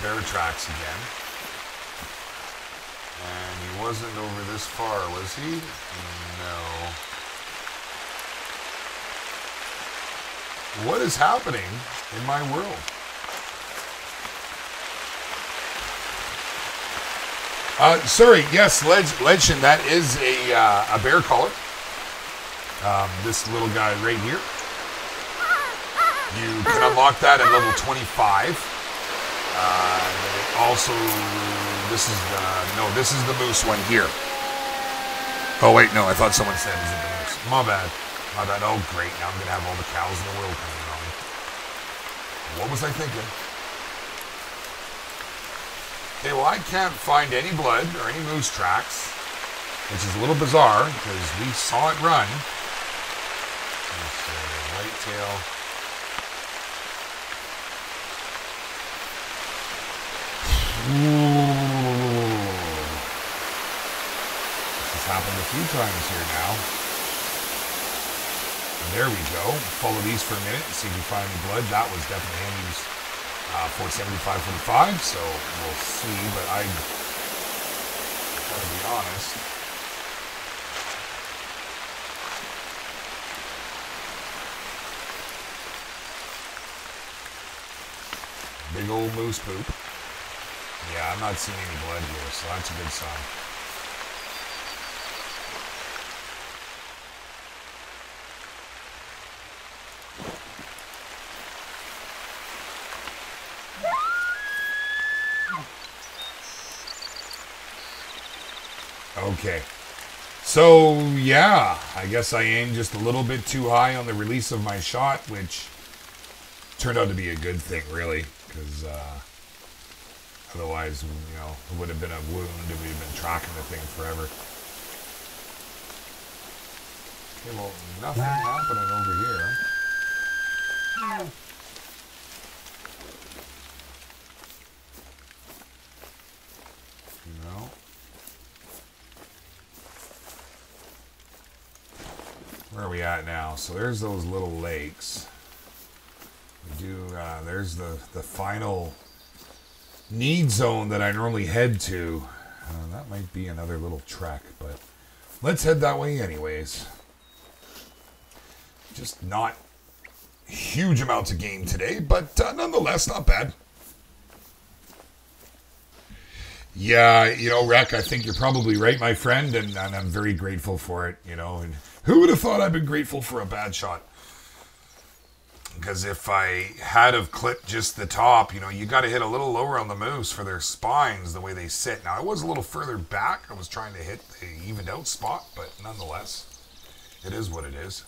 [SPEAKER 1] Bear tracks again. And he wasn't over this far, was he? No. What is happening in my world? Sorry, yes, Legend, that is a bear collar. This little guy right here. You can unlock that at level 25. Also, this is the moose one here. Oh wait, no, I thought someone said is it the moose. My bad. I thought, oh great, now I'm going to have all the cows in the world coming on me. What was I thinking? Okay, well I can't find any blood or any moose tracks, which is a little bizarre because we saw it run. Whitetail. This has happened a few times here now. And there we go. Follow these for a minute and see if we find any blood. That was definitely Henry's 475/45, so we'll see, but I gotta be honest. Big old moose poop. Yeah, I'm not seeing any blood here, so that's a good sign. Okay. So, yeah, I guess I aimed just a little bit too high on the release of my shot, which turned out to be a good thing, really, because otherwise, you know, it would have been a wound if we'd been tracking the thing forever. Okay, well, nothing happening over here. No. Where are we at now? So there's those little lakes. We do, there's the final need zone that I normally head to. That might be another little trek, but let's head that way anyways. Just not huge amounts of game today, but nonetheless, not bad. Yeah, you know, Rec, I think you're probably right, my friend, and I'm very grateful for it, you know. And who would have thought I'd been grateful for a bad shot? Because if I had have clipped just the top, you know, you got to hit a little lower on the moose for their spines, the way they sit. Now, I was a little further back. I was trying to hit the evened out spot, but nonetheless, it is what it is.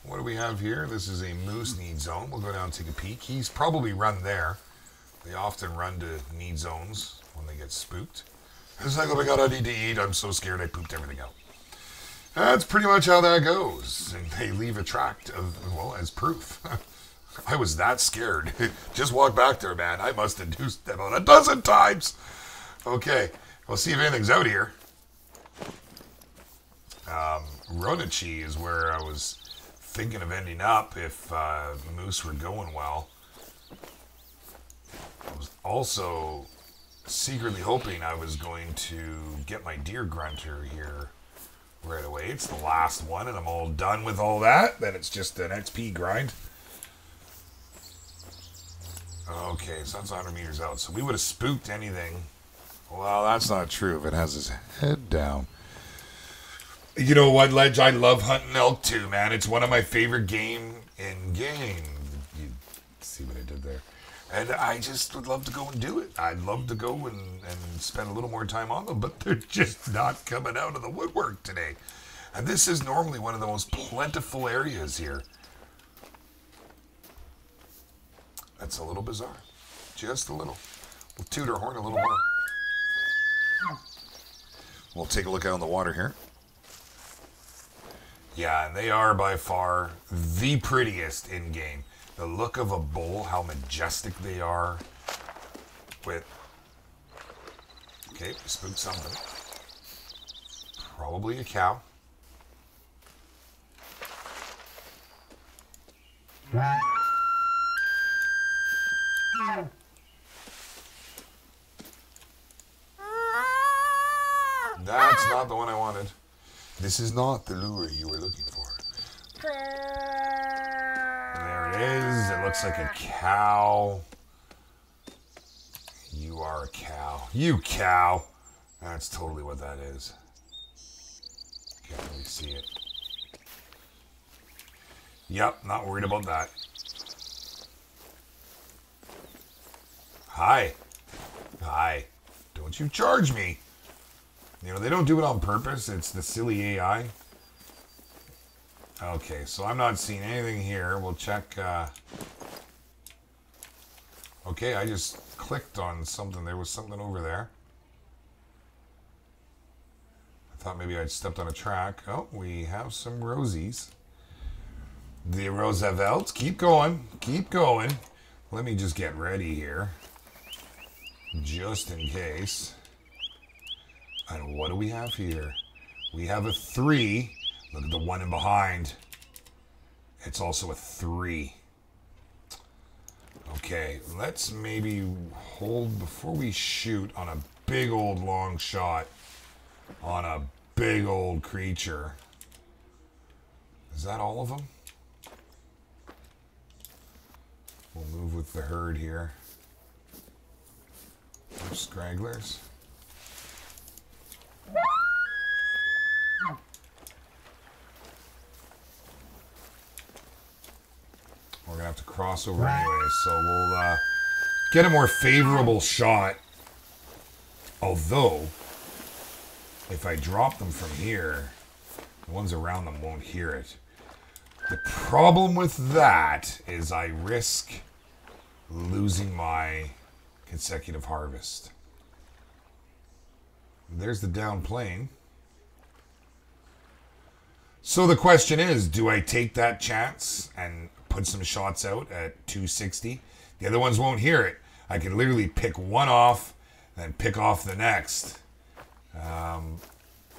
[SPEAKER 1] What do we have here? This is a moose need zone. We'll go down and take a peek. He's probably run there. They often run to need zones when they get spooked. It's like, oh my God, I need to eat. I'm so scared I pooped everything out. That's pretty much how that goes. And they leave a tract of, well, as proof. I was that scared. Just walk back there, man. I must have done about a dozen times. Okay, we'll see if anything's out here. Ronichi is where I was thinking of ending up if the moose were going well. I was also secretly hoping I was going to get my deer grunter here right away. It's the last one, and I'm all done with all that. Then it's just an XP grind. Okay, so that's 100 meters out. So we would have spooked anything. Well, that's not true if it has his head down. You know what, Ledge? I love hunting elk too, man. It's one of my favorite game in game. You see what I did there? And I just would love to go and do it. I'd love to go and spend a little more time on them, but they're just not coming out of the woodwork today. And this is normally one of the most plentiful areas here. That's a little bizarre. Just a little. We'll toot our horn a little more. We'll take a look out on the water here. Yeah, and they are by far the prettiest in-game. The look of a bull, how majestic they are. With, okay, we spooked something. Probably a cow. That's not the one I wanted. This is not the lure you were looking for. There it is. It looks like a cow. You are a cow. You cow. That's totally what that is. Can't really see it. Yep, not worried about that. Hi. Hi. Don't you charge me. You know, they don't do it on purpose. It's the silly AI. Okay, so I'm not seeing anything here. We'll check. Okay, I just clicked on something. There was something over there. I thought maybe I'd stepped on a track. Oh, we have some rosies. The Roosevelts. Keep going. Keep going. Let me just get ready here. Just in case. And what do we have here? We have a 3. Look at the one in behind. It's also a 3. Okay, let's maybe hold before we shoot on a big old long shot on a big old creature. Is that all of them? We'll move with the herd here. There's stragglers. We're going to have to cross over anyway, so we'll get a more favorable shot. Although, if I drop them from here, the ones around them won't hear it. The problem with that is I risk losing my consecutive harvest. There's the down plane. So the question is, do I take that chance and put some shots out at 260? The other ones won't hear it. I could literally pick one off, then pick off the next.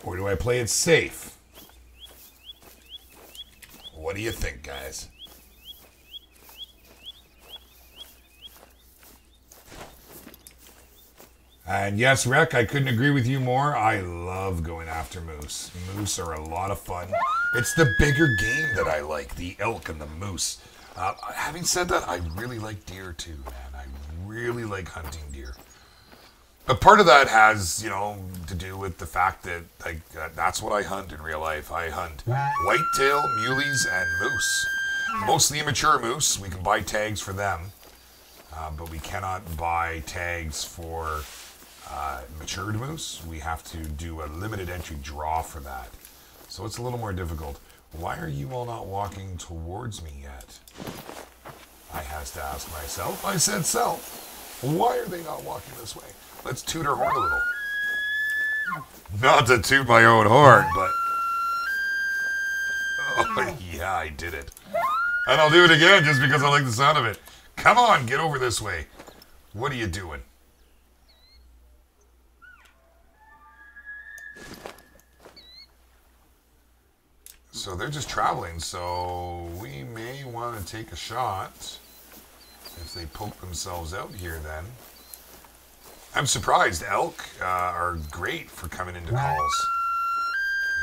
[SPEAKER 1] Or do I play it safe? What do you think, guys? And yes, Rec, I couldn't agree with you more. I love going after moose. Moose are a lot of fun. It's the bigger game that I like, the elk and the moose. Having said that, I really like deer too, man. I really like hunting deer. But part of that has, you know, to do with the fact that that's what I hunt in real life. I hunt whitetail, muleys, and moose. Mostly immature moose. We can buy tags for them, but we cannot buy tags for matured moose. We have to do a limited entry draw for that. So it's a little more difficult. Why are you all not walking towards me yet? I has to ask myself. I said self. Why are they not walking this way? Let's toot our horn a little. Not to toot my own horn, but... Oh, yeah, I did it. And I'll do it again just because I like the sound of it. Come on, get over this way. What are you doing? So they're just traveling, so we may want to take a shot if they poke themselves out here then. I'm surprised. Elk are great for coming into calls.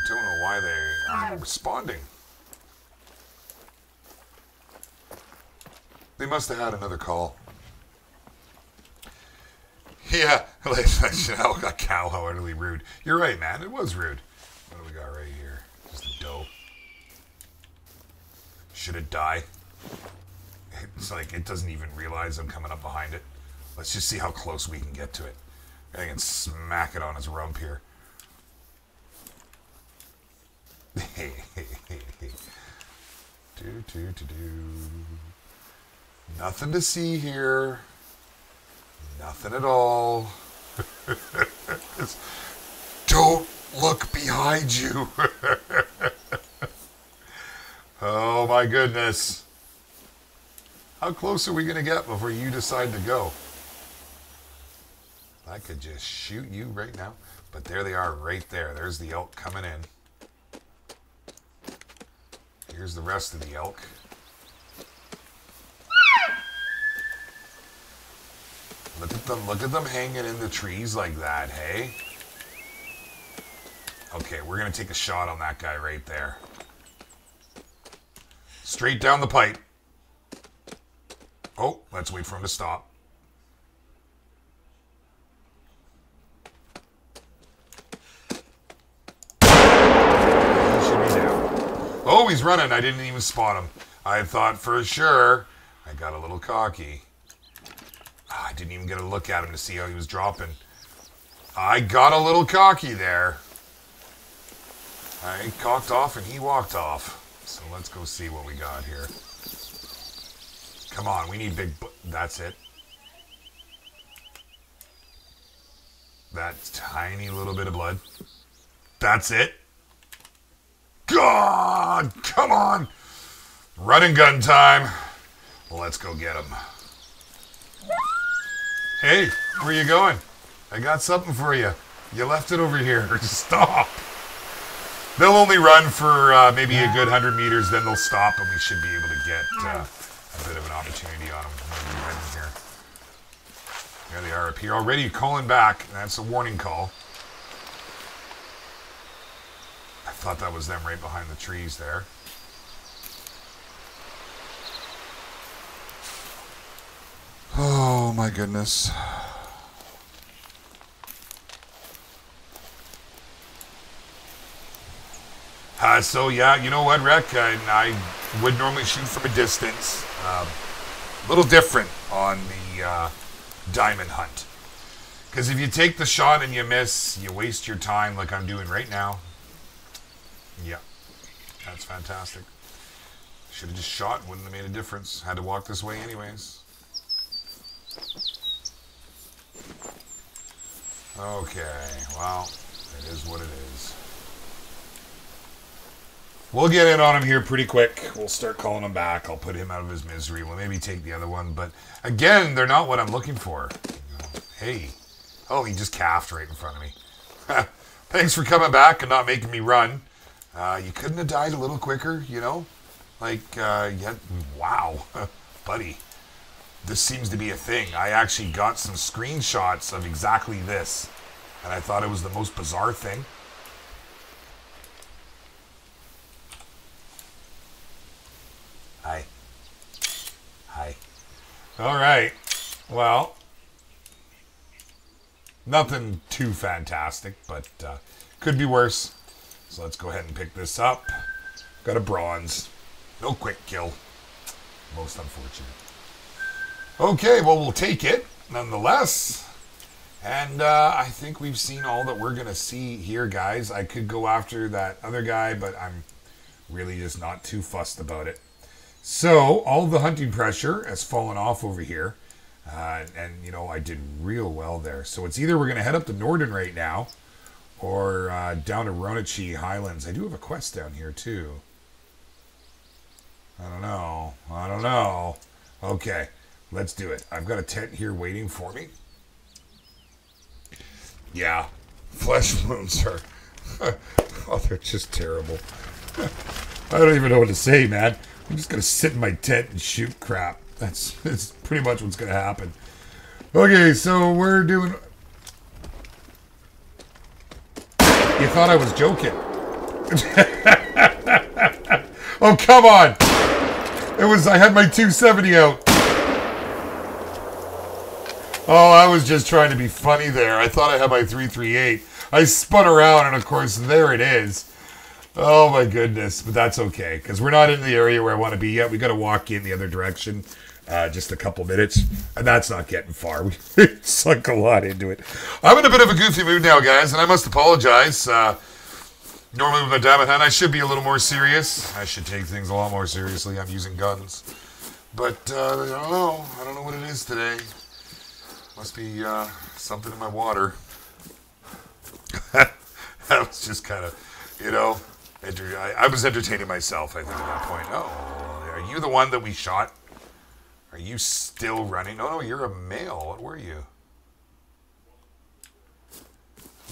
[SPEAKER 1] I don't know why they aren't responding. They must have had another call. Yeah, like a cow, how utterly rude. You're right, man. It was rude. What do we got right here? Just a doe. Should it die? It's like it doesn't even realize I'm coming up behind it. Let's just see how close we can get to it. I can smack it on its rump here. Nothing to see here. Nothing at all. Don't look behind you. Oh my goodness. How close are we going to get before you decide to go? I could just shoot you right now. But there they are right there. There's the elk coming in. Here's the rest of the elk. Look at them hanging in the trees like that, hey? Okay, we're going to take a shot on that guy right there. Straight down the pipe. Oh, let's wait for him to stop. He should be down. Oh, he's running. I didn't even spot him. I thought for sure. I got a little cocky. I didn't even get a look at him to see how he was dropping. I got a little cocky there. I cocked off and he walked off. So let's go see what we got here. Come on, we need big... That's it. That tiny little bit of blood. That's it. God, come on. Run and gun time. Let's go get him. Hey, where you going? I got something for you. You left it over here. Stop. They'll only run for maybe a good 100 meters, then they'll stop, and we should be able to get a bit of an opportunity on them. Right in here. There they are up here already calling back. That's a warning call. I thought that was them right behind the trees there. Oh my goodness. So yeah, you know what, Rec? I would normally shoot from a distance. A little different on the diamond hunt. Because if you take the shot and you miss, you waste your time like I'm doing right now. Yeah, that's fantastic. Should have just shot, wouldn't have made a difference. Had to walk this way anyways. Okay, well, it is what it is. We'll get in on him here pretty quick. We'll start calling him back. I'll put him out of his misery. We'll maybe take the other one. But again, they're not what I'm looking for. Hey. Oh, he just calved right in front of me. Thanks for coming back and not making me run. You couldn't have died a little quicker, you know? Like, yeah, wow. Buddy, this seems to be a thing. I actually got some screenshots of exactly this. And I thought it was the most bizarre thing. Hi. Hi. All right. Well, nothing too fantastic, but could be worse. So let's go ahead and pick this up. Got a bronze. No quick kill. Most unfortunate. Okay, well, we'll take it nonetheless. And I think we've seen all that we're going to see here, guys. I could go after that other guy, but I'm really just not too fussed about it. So, all the hunting pressure has fallen off over here. And, you know, I did real well there. So, it's either we're going to head up to Norden right now or down to Ronachie Highlands. I do have a quest down here, too. I don't know. I don't know. Okay, let's do it. I've got a tent here waiting for me. Yeah, flesh wounds are... oh, they're just terrible. I don't even know what to say, man. I'm just going to sit in my tent and shoot crap. That's pretty much what's going to happen. Okay, so we're doing... You thought I was joking. Oh, come on. I had my 270 out. Oh, I was just trying to be funny there. I thought I had my 338. I spun around, and of course, there it is. Oh, my goodness. But that's okay, because we're not in the area where I want to be yet. We got to walk in the other direction just a couple minutes, and that's not getting far. We sunk a lot into it. I'm in a bit of a goofy mood now, guys, and I must apologize. Normally with my diamond hunt, I should be a little more serious. I should take things a lot more seriously. I'm using guns. But, I don't know. I don't know what it is today. Must be something in my water. That was just kind of, you know, I was entertaining myself, I think, at that point. Oh, are you the one that we shot? Are you still running? Oh, no, you're a male. What were you?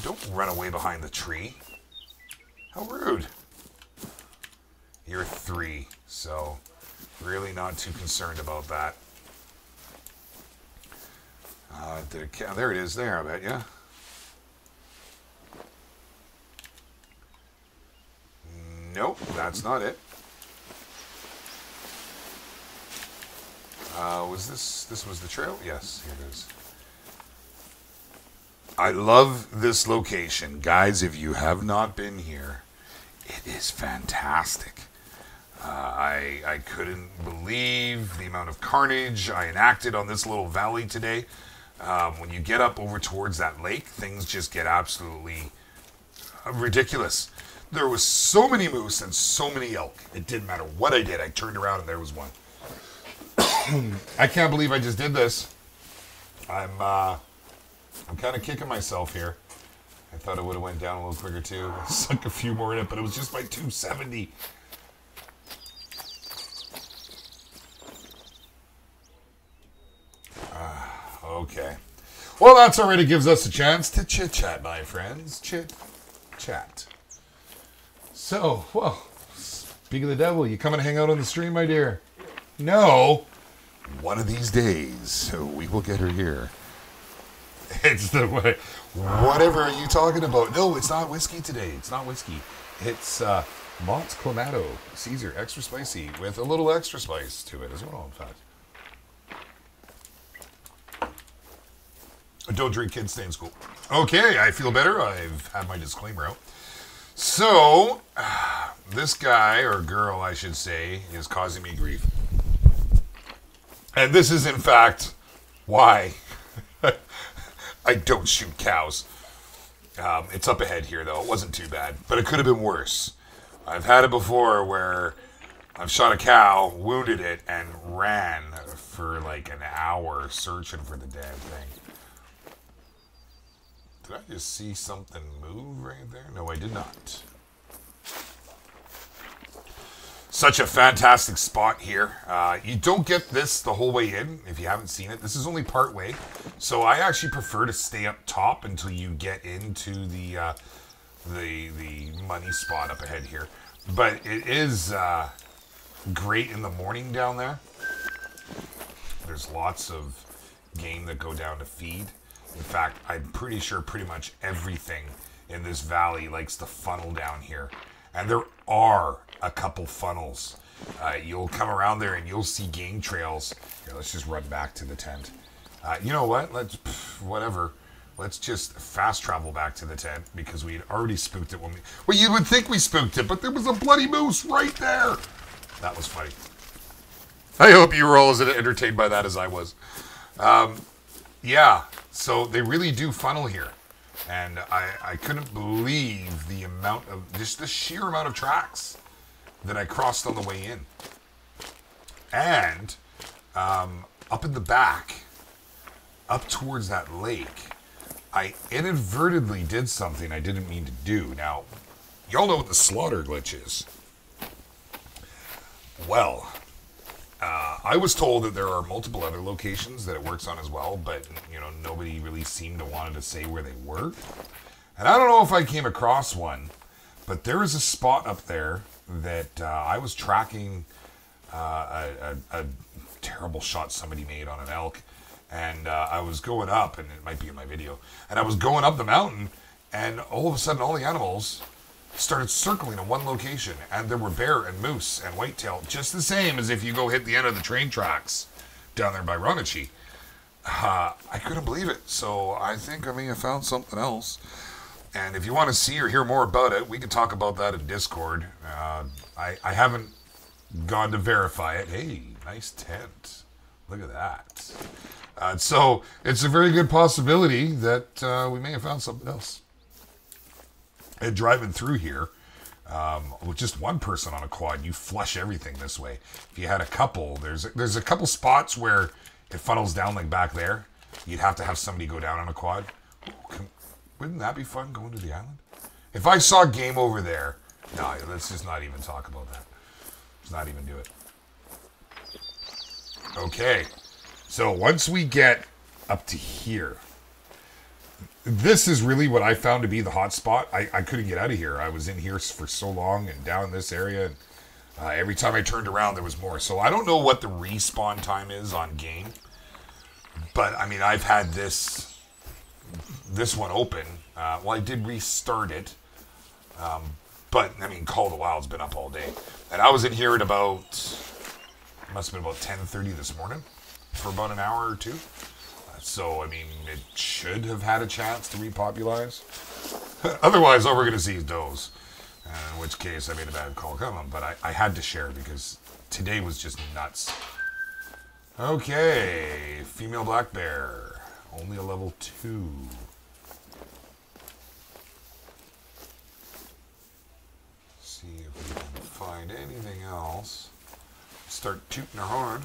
[SPEAKER 1] Don't run away behind the tree. How rude. You're 3, so really not too concerned about that. There it is there, I bet, yeah. Nope, that's not it. Was this was the trail? Yes, here it is. I love this location. Guys, if you have not been here, it is fantastic. I couldn't believe the amount of carnage I enacted on this little valley today. When you get up over towards that lake, things just get absolutely ridiculous. there was so many moose and so many elk. It didn't matter what I did. I turned around and there was one. I can't believe I just did this. I'm kind of kicking myself here. I thought it would have went down a little quicker too. I sunk a few more in it, but it was just my 270. Okay. Well, that's already gives us a chance to chit-chat, my friends. Chit-chat. So, well, speak of the devil, you coming to hang out on the stream, my dear? No. One of these days, we will get her here. It's the way. Whatever are you talking about? No, it's not whiskey today. It's not whiskey. It's Mott's Clamato Caesar extra spicy with a little extra spice to it as well, in fact. Don't drink, kids, stay in school. Okay, I feel better. I've had my disclaimer out. So, this guy, or girl, I should say, is causing me grief. And this is, in fact, why I don't shoot cows. It's up ahead here, though. It wasn't too bad, but it could have been worse. I've had it before where I've shot a cow, wounded it, and ran for like an hour searching for the damn thing. Did I just see something move right there? No, I did not. Such a fantastic spot here. You don't get this the whole way in if you haven't seen it. This is only part way. So I actually prefer to stay up top until you get into the money spot up ahead here. But it is great in the morning down there. There's lots of game that go down to feed. In fact, I'm pretty sure pretty much everything in this valley likes to funnel down here. And there are a couple funnels. You'll come around there and you'll see game trails. Here, let's just run back to the tent. You know what? Whatever. Let's just fast travel back to the tent because we had already spooked it when we... Well, you would think we spooked it, but there was a bloody moose right there. That was funny. I hope you were all as entertained by that as I was. Yeah, so they really do funnel here. And I couldn't believe the amount of, just the sheer amount of tracks that I crossed on the way in. And up in the back, up towards that lake, I inadvertently did something I didn't mean to do. Now, y'all know what the slaughter glitch is. Well, I was told that there are multiple other locations that it works on as well, but, you know, nobody really seemed to want to say where they were. And I don't know if I came across one, but there is a spot up there that I was tracking a terrible shot somebody made on an elk. And I was going up, and it might be in my video, and I was going up the mountain, and all of a sudden all the animals started circling in one location, and there were bear and moose and whitetail, just the same as if you go hit the end of the train tracks down there by Ronachie. I couldn't believe it, so I think I may have found something else. And if you want to see or hear more about it, we can talk about that in Discord. I haven't gone to verify it. Hey, nice tent. Look at that. So it's a very good possibility that we may have found something else. And driving through here, with just one person on a quad, you flush everything this way. If you had a couple, there's a couple spots where it funnels down like back there. You'd have to have somebody go down on a quad. Wouldn't that be fun going to the island? If I saw game over there, no, let's just not even talk about that. Let's not even do it. Okay, so once we get up to here, this is really what I found to be the hot spot. I couldn't get out of here. I was in here for so long and down this area, and every time I turned around, there was more. So I don't know what the respawn time is on game, but I mean, I've had this one open. Well, I did restart it, but I mean, Call of the Wild's been up all day, and I was in here at about, must have been about 10:30 this morning for about an hour or two. So, I mean, it should have had a chance to repopularize. Otherwise, all we're going to see is does. In which case, I made a bad call coming. But I had to share because today was just nuts. Okay, female black bear. Only a level 2. find anything else. Start tooting our horn.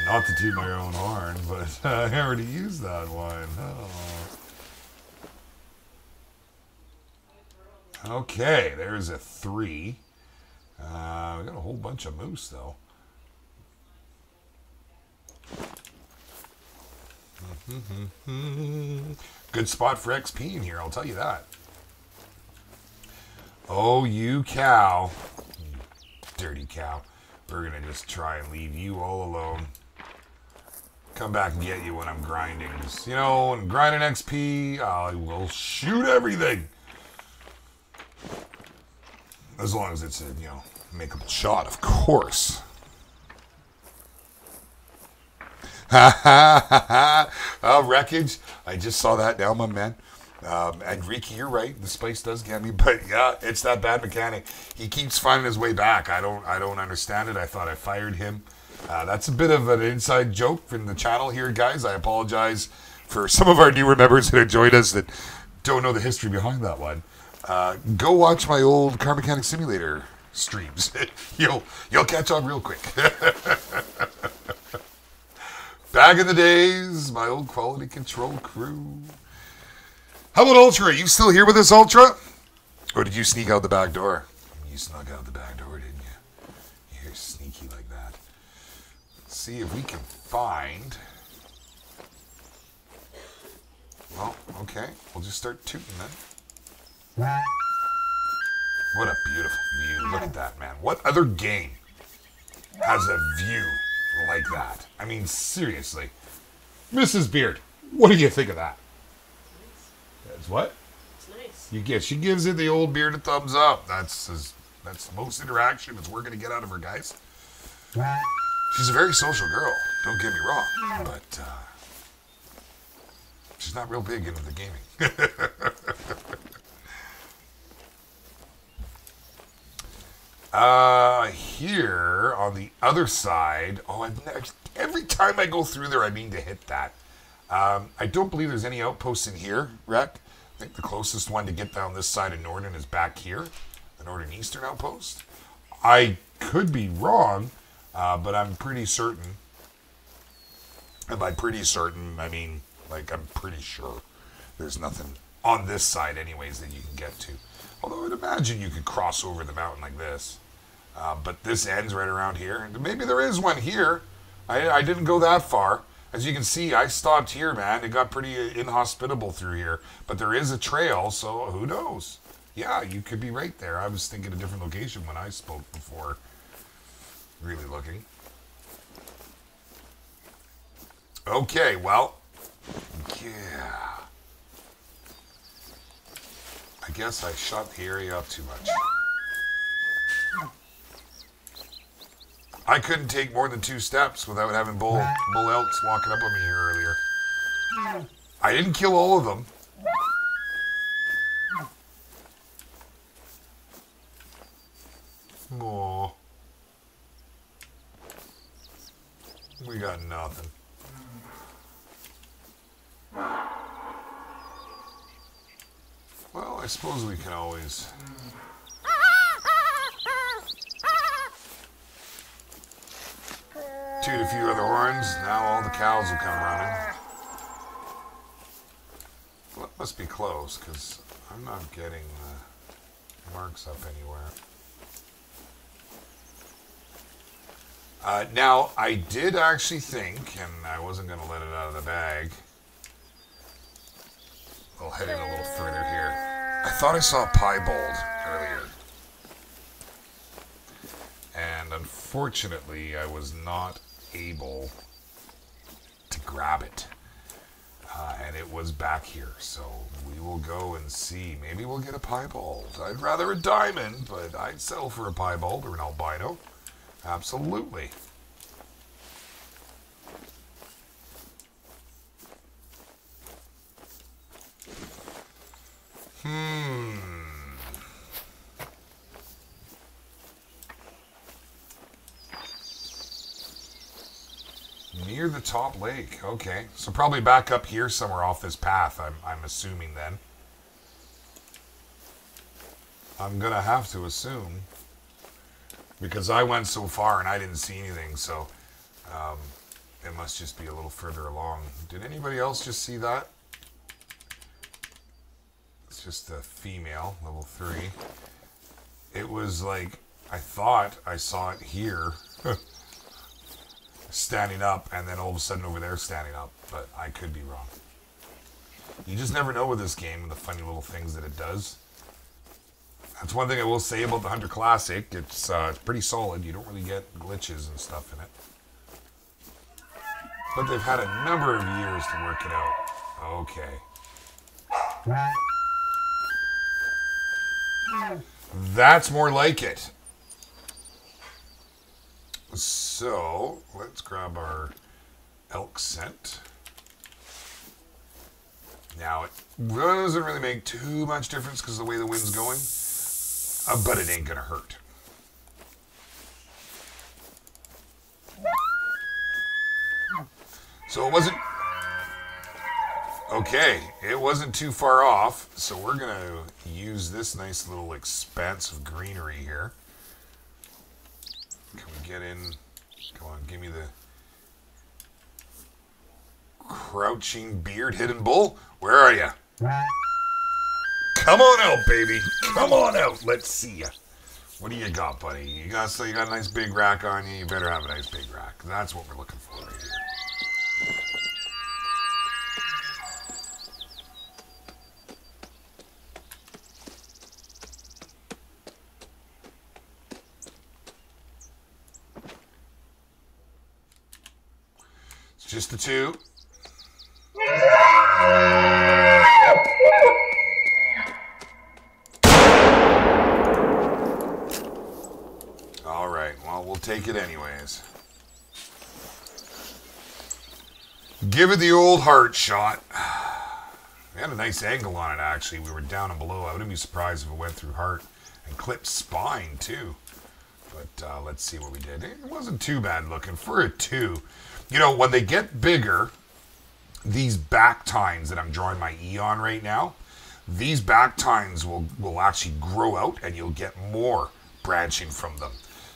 [SPEAKER 1] Not to toot my own horn, but I already used that one. Oh. Okay, there's a 3. We got a whole bunch of moose, though. Good spot for XP in here, I'll tell you that. Oh, you cow. You dirty cow. We're going to just try and leave you all alone. Come back and get you when I'm grinding. Just, you know, when grinding XP, I will shoot everything. As long as it's a, you know, makeable shot, of course. Ha ha ha ha. Wreckage. I just saw that now, my man. And Ricky, you're right. The spice does get me, but yeah, it's that bad mechanic. He keeps finding his way back. I don't understand it. I thought I fired him. That's a bit of an inside joke from the channel here, guys. I apologize for some of our newer members that have joined us that don't know the history behind that one. Go watch my old Car Mechanic Simulator streams. You'll catch on real quick. Back in the days, my old quality control crew. How about Ultra? Are you still here with us, Ultra? Or did you sneak out the back door? You snuck out the back door, didn't you? You're sneaky like that. Let's see if we can find... Well, okay. We'll just start tooting then. What a beautiful view. Look at that, man. What other game has a view like that? I mean, seriously. Mrs. Beard, what do you think of that? That's what? It's nice. She gives it the old beard a thumbs up. That's the most interaction it's we're going to get out of her, guys. She's a very social girl. Don't get me wrong, but she's not real big into the gaming. Here on the other side. Oh, every time I go through there, I mean to hit that. I don't believe there's any outposts in here, Rec. I think the closest one to get down this side of Norden is back here, the Northern Eastern outpost. I could be wrong, but I'm pretty certain. And by pretty certain, I mean, like, I'm pretty sure there's nothing on this side anyways that you can get to. Although I'd imagine you could cross over the mountain like this. But this ends right around here. Maybe there is one here. I didn't go that far. As you can see, I stopped here, man. It got pretty inhospitable through here. But there is a trail, so who knows? Yeah, you could be right there. I was thinking a different location when I spoke before really looking. Okay, well, yeah. I guess I shut the area up too much. I couldn't take more than 2 steps without having bull elks walking up on me here earlier. I didn't kill all of them. Aww. We got nothing. Well, I suppose we can always... toot a few other horns. Now all the cows will come running. Well, it must be close, because I'm not getting the marks up anywhere. Now, I did actually think, and I wasn't going to let it out of the bag. I'll head in a little further here. I thought I saw a piebald earlier. And unfortunately, I was not able to grab it. And it was back here. So we will go and see. Maybe we'll get a piebald. I'd rather a diamond, but I'd settle for a piebald or an albino. Absolutely. Near the top lake. Okay. So probably back up here somewhere off this path, I'm assuming then. I'm going to have to assume. Because I went so far and I didn't see anything, so it must just be a little further along. Did anybody else just see that? It's just a female, level 3. It was like, I thought I saw it here, standing up, and then all of a sudden over there standing up, but I could be wrong. You just never know with this game and the funny little things that it does. That's one thing I will say about the Hunter Classic. It's pretty solid. You don't really get glitches and stuff in it. But they've had a number of years to work it out. Okay. That's more like it. So, let's grab our elk scent. Now, it doesn't really make too much difference because of the way the wind's going. But it ain't gonna hurt. So it wasn't... Okay, it wasn't too far off. So we're gonna use this nice little expanse of greenery here. Can we get in? Come on, give me the... Crouching beard hidden bull? Where are you? Come on out, baby. Come on out. Let's see ya. What do you got, buddy? You got a nice big rack on you. You better have a nice big rack. That's what we're looking for right here. It's just the two. We'll take it anyways. Give it the old heart shot. We had a nice angle on it, actually. We were down and below. I wouldn't be surprised if it went through heart and clipped spine, too. But let's see what we did. It wasn't too bad looking for a 2. You know, when they get bigger, these back tines that I'm drawing my E on right now, these back tines will actually grow out and you'll get more branching from them.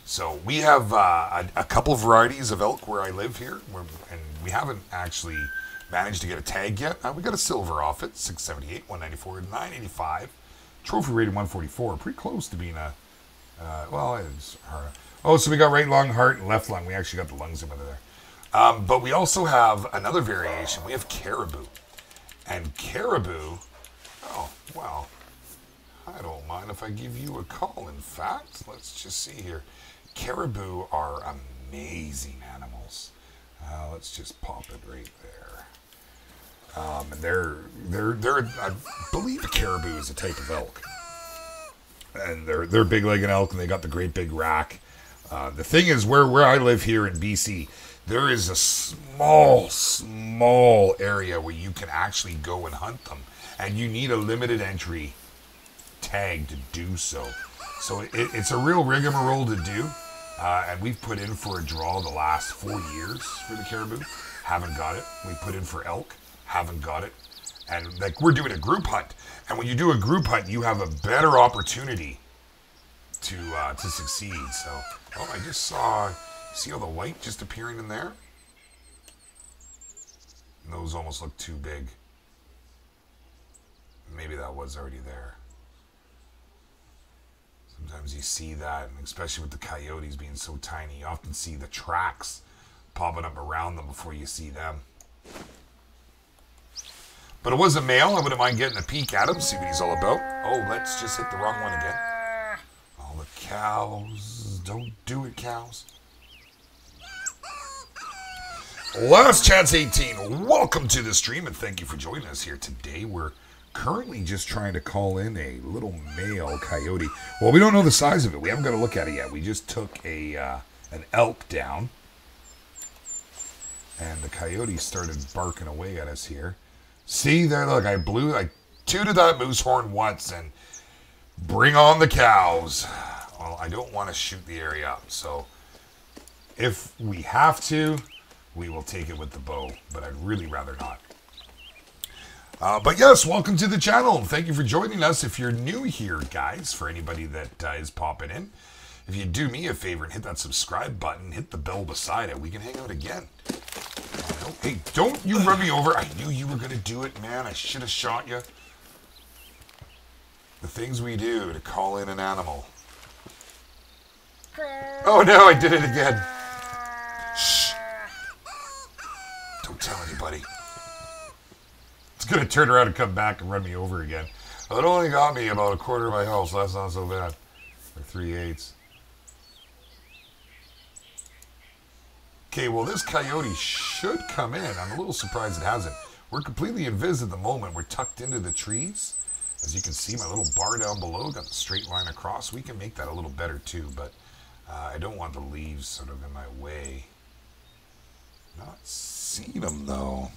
[SPEAKER 1] So we have a couple varieties of elk where I live here, and we haven't actually managed to get a tag yet. We got a silver off it, 678, 194, 985. Trophy rated 144, pretty close to being a, well, it's hard. Oh, so we got right lung, heart, and left lung. We actually got the lungs in there. But we also have another variation. We have caribou. And caribou, oh, well, I don't mind if I give you a call, in fact. Let's just see here. Caribou are amazing animals. Let's just pop it right there. And they're I believe a caribou is a type of elk. And they're big leg elk, and they got the great big rack. The thing is, where I live here in BC, there is a small area where you can actually go and hunt them. And you need a limited entry tag to do so. So it's a real rigmarole to do. And we've put in for a draw the last 4 years for the caribou. Haven't got it. We put in for elk. Haven't got it. And like we're doing a group hunt. And when you do a group hunt, you have a better opportunity to succeed. So, oh, I just saw, see all the white just appearing in there? And those almost look too big. Maybe that was already there. Sometimes you see that, and especially with the coyotes being so tiny, you often see the tracks popping up around them before you see them. But it was a male. I wouldn't mind getting a peek at him, see what he's all about. Oh, let's just hit the wrong one again. All the cows. Don't do it, cows. Last Chance 18. Welcome to the stream, and thank you for joining us here today. We're currently just trying to call in a little male coyote. Well, we don't know the size of it. We haven't got to look at it yet. We just took an elk down, and the coyote started barking away at us here. See there, look, I tooted that moose horn once, and bring on the cows. Well, I don't want to shoot the area up, so if we have to, we will take it with the bow, but I'd really rather not. But yes, welcome to the channel. Thank you for joining us. If you're new here, guys, for anybody that is popping in, if you do me a favor and hit that subscribe button, hit the bell beside it, we can hang out again. Hey, don't you run me over. I knew you were going to do it, man. I should have shot you. The things we do to call in an animal. Oh no, I did it again. Shh. Don't tell anybody. It's going to turn around and come back and run me over again. Well, it only got me about a quarter of my health, so that's not so bad. Or 3/8. Okay, well, this coyote should come in. I'm a little surprised it hasn't. We're completely invis at the moment. We're tucked into the trees. As you can see, my little bar down below got the straight line across. We can make that a little better too, but I don't want the leaves sort of in my way. Not seeing them, though.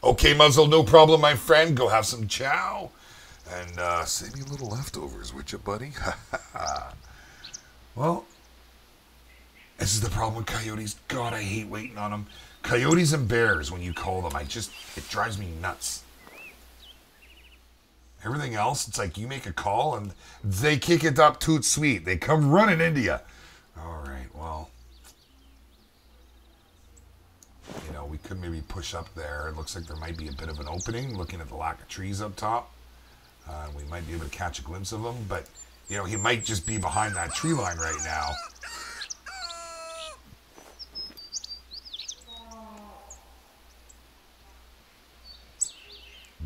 [SPEAKER 1] Okay, Muzzle, no problem, my friend. Go have some chow. And save me a little leftovers, would you, buddy? Well, this is the problem with coyotes. God, I hate waiting on them. Coyotes and bears, when you call them, it drives me nuts. Everything else, it's like you make a call and they kick it up toot sweet. They come running into you. All right, well, you know, we could maybe push up there. It looks like there might be a bit of an opening, looking at the lack of trees up top. We might be able to catch a glimpse of him, but, you know, he might just be behind that tree line right now.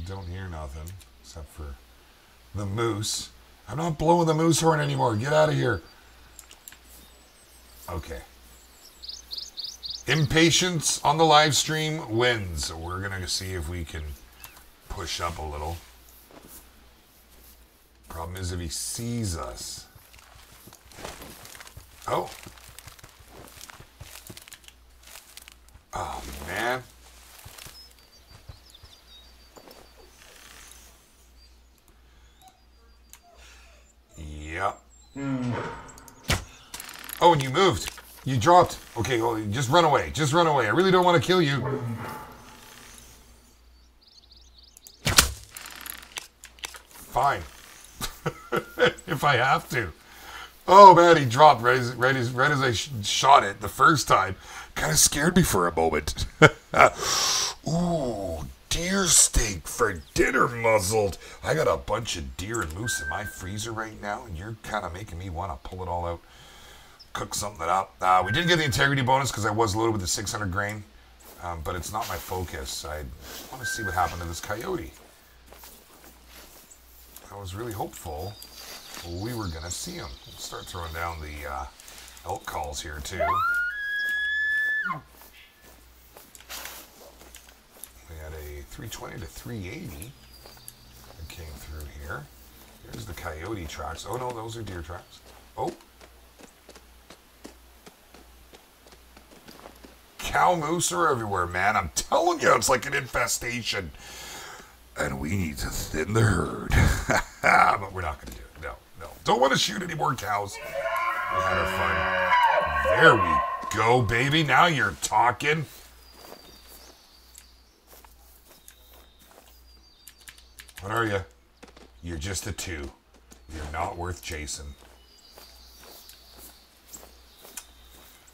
[SPEAKER 1] Don't hear nothing, except for the moose. I'm not blowing the moose horn anymore. Get out of here. Okay. Impatience on the live stream wins. So we're going to see if we can push up a little. Problem is if he sees us. Oh. Oh, man. Yep. Oh, and you moved. You dropped. Okay, well, just run away. Just run away. I really don't want to kill you. Fine. If I have to. Oh, man, he dropped right as I shot it the first time. Kind of scared me for a moment. Ooh, deer steak for dinner, Muzzled. I got a bunch of deer and moose in my freezer right now, and you're kind of making me want to pull it all out. Cook something up. We didn't get the integrity bonus because I was loaded with the 600 grain, but it's not my focus. I want to see what happened to this coyote. I was really hopeful we were going to see him. We'll start throwing down the elk calls here too. We had a 320 to 380 that came through here. Here's the coyote tracks. Oh no, those are deer tracks. Oh. Cow moose are everywhere, man. I'm telling you, it's like an infestation. And we need to thin the herd. But we're not going to do it. No, no. Don't want to shoot any more cows. We had our fun. There we go, baby. Now you're talking. What are you? You're just a 2. You're not worth chasing.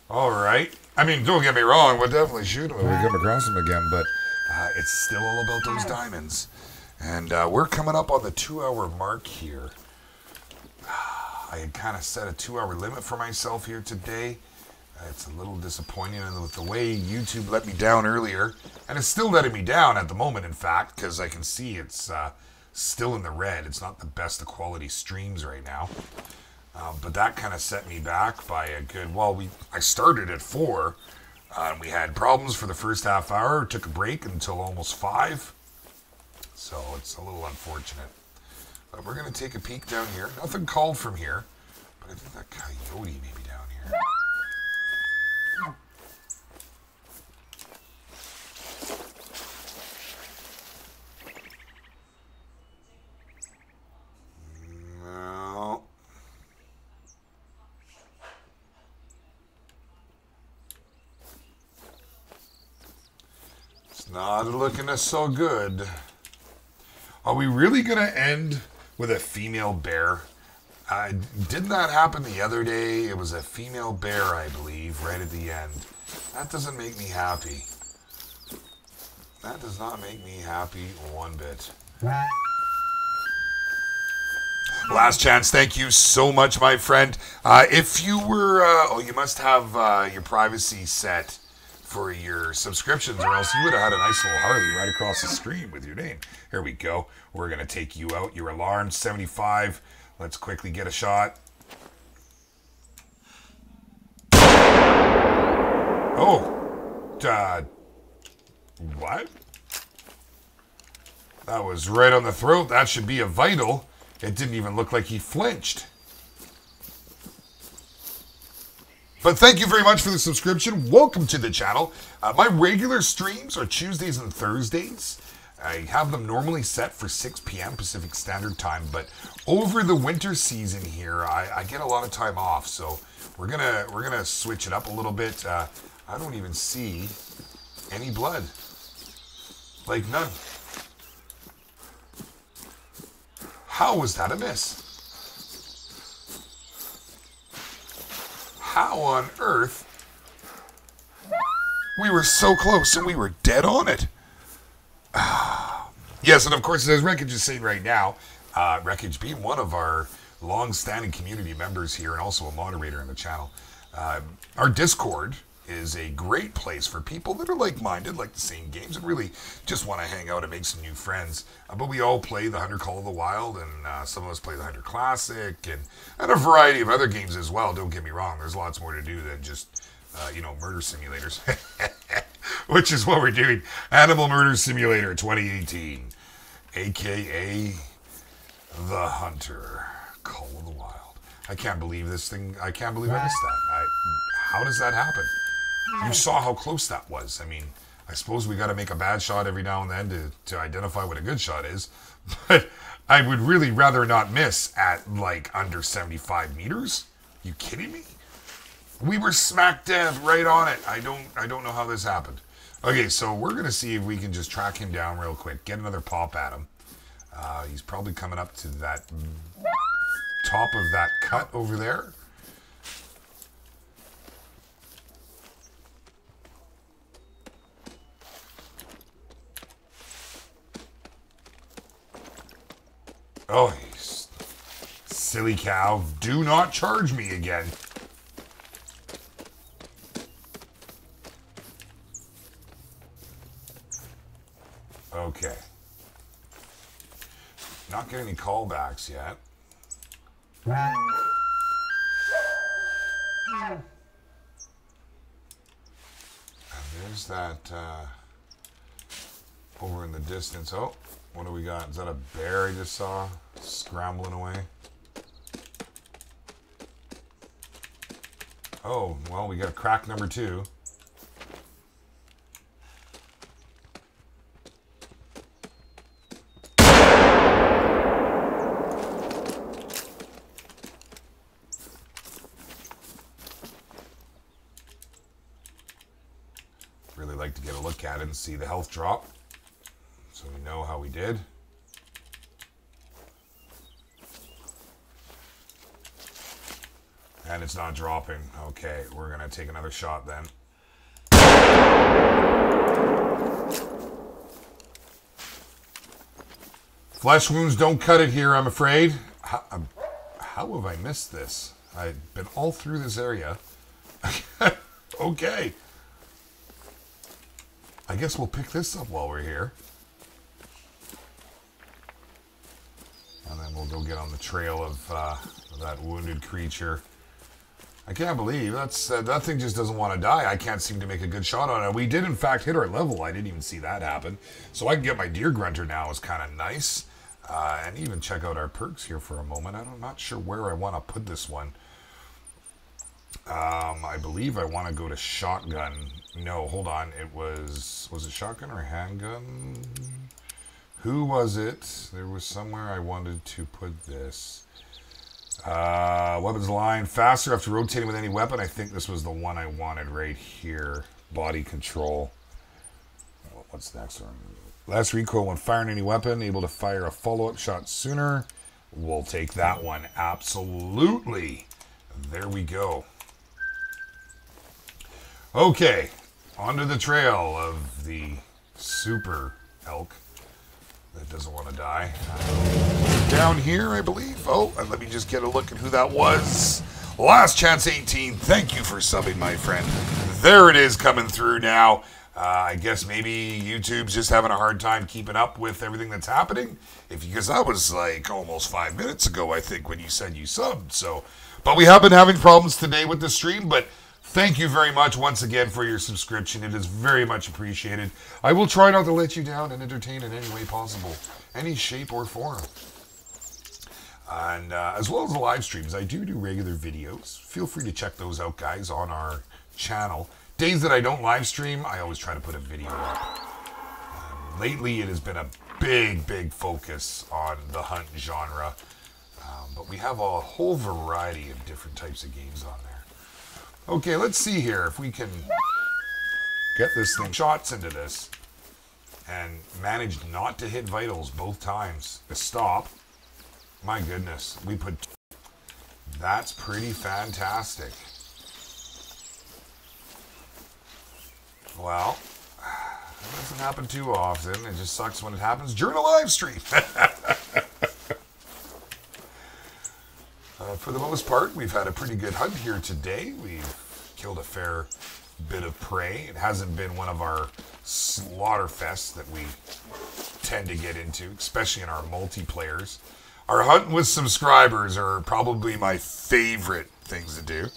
[SPEAKER 1] All right. I mean, don't get me wrong. We'll definitely shoot him if we come across him again. But it's still all about those diamonds. And we're coming up on the 2-hour mark here. I had kind of set a 2-hour limit for myself here today. It's a little disappointing with the way YouTube let me down earlier. And it's still letting me down at the moment, in fact, because I can see it's still in the red. It's not the best of quality streams right now. But that kind of set me back by a good, well, I started at 4, and we had problems for the first half hour, took a break until almost 5, so it's a little unfortunate. But we're going to take a peek down here. Nothing called from here, but I think that coyote may be down here. No. Not looking so good. Are we really going to end with a female bear? Didn't that happen the other day? It was a female bear, I believe, right at the end. That doesn't make me happy. That does not make me happy one bit. Last chance, thank you so much, my friend. If you were, you must have your privacy set for your subscriptions, or else you would have had a nice little Harley right across the screen with your name. Here we go. We're going to take you out. Your alarm, 75. Let's quickly get a shot. Oh. What? That was right on the throat. That should be a vital. It didn't even look like he flinched. But thank you very much for the subscription. Welcome to the channel. My regular streams are Tuesdays and Thursdays. I have them normally set for 6 p.m. Pacific Standard Time, but over the winter season here, I get a lot of time off, so we're gonna switch it up a little bit. I don't even see any blood, like none. How was that a miss? How on earth? We were so close and we were dead on it. Yes, and of course, as Wreckage is saying right now, Wreckage being one of our long-standing community members here and also a moderator in the channel, our Discord is a great place for people that are like-minded, like the same games, and really just want to hang out and make some new friends. But we all play the Hunter Call of the Wild, and some of us play the Hunter Classic, and a variety of other games as well. Don't get me wrong, there's lots more to do than just, murder simulators. Which is what we're doing. Animal Murder Simulator 2018, a.k.a. The Hunter Call of the Wild. I can't believe this thing. I can't believe I missed that. How does that happen? You saw how close that was. I mean, I suppose we got to make a bad shot every now and then to identify what a good shot is. But I would really rather not miss at like under 75 meters. You kidding me? We were smack dab right on it. I don't know how this happened. Okay, so we're going to see if we can just track him down real quick. Get another pop at him. He's probably coming up to that top of that cut over there. Oh, silly cow. Do not charge me again. Okay. Not getting any callbacks yet. And there's that over in the distance. Oh, what do we got? Is that a bear I just saw scrambling away? Oh, well, we got crack number 2. Really like to get a look at it and see the health drop, so we know how we did. And it's not dropping. Okay, we're gonna take another shot then. Flesh wounds don't cut it here, I'm afraid. How have I missed this? I've been all through this area. Okay. I guess we'll pick this up while we're here. And then we'll go get on the trail of that wounded creature. I can't believe that thing just doesn't want to die. I can't seem to make a good shot on it. We did, in fact, hit our level. I didn't even see that happen. So I can get my deer grunter now is kind of nice. And even check out our perks here for a moment. I'm not sure where I want to put this one. I believe I want to go to shotgun. No, hold on. It was it shotgun or handgun? Who was it? There was somewhere I wanted to put this. Weapons line. Faster after rotating with any weapon. I think this was the one I wanted right here. Body control. What's the next one? Less recoil when firing any weapon. Able to fire a follow-up shot sooner. We'll take that one. Absolutely. There we go. Okay. Onto the trail of the super elk that doesn't want to die. Down here, I believe. Oh, and let me just get a look at who that was. Last Chance 18. Thank you for subbing, my friend. There it is coming through now. I guess maybe YouTube's just having a hard time keeping up with everything that's happening. Because that was like almost 5 minutes ago, I think, when you said you subbed. So, but we have been having problems today with the stream. But thank you very much once again for your subscription. It is very much appreciated. I will try not to let you down and entertain in any way possible, any shape or form. And as well as the live streams, I do regular videos. Feel free to check those out, guys, on our channel. Days that I don't live stream, I always try to put a video up. Lately, it has been a big focus on the hunt genre. But we have a whole variety of different types of games on there. Okay, let's see here if we can get this thing shots into this and manage not to hit vitals both times. A stop. My goodness, we put... That's pretty fantastic. Well, it doesn't happen too often. It just sucks when it happens during a live stream. For the most part, we've had a pretty good hunt here today. We've killed a fair bit of prey. It hasn't been one of our slaughter fests that we tend to get into, especially in our multiplayers. Our hunting with subscribers are probably my favorite things to do.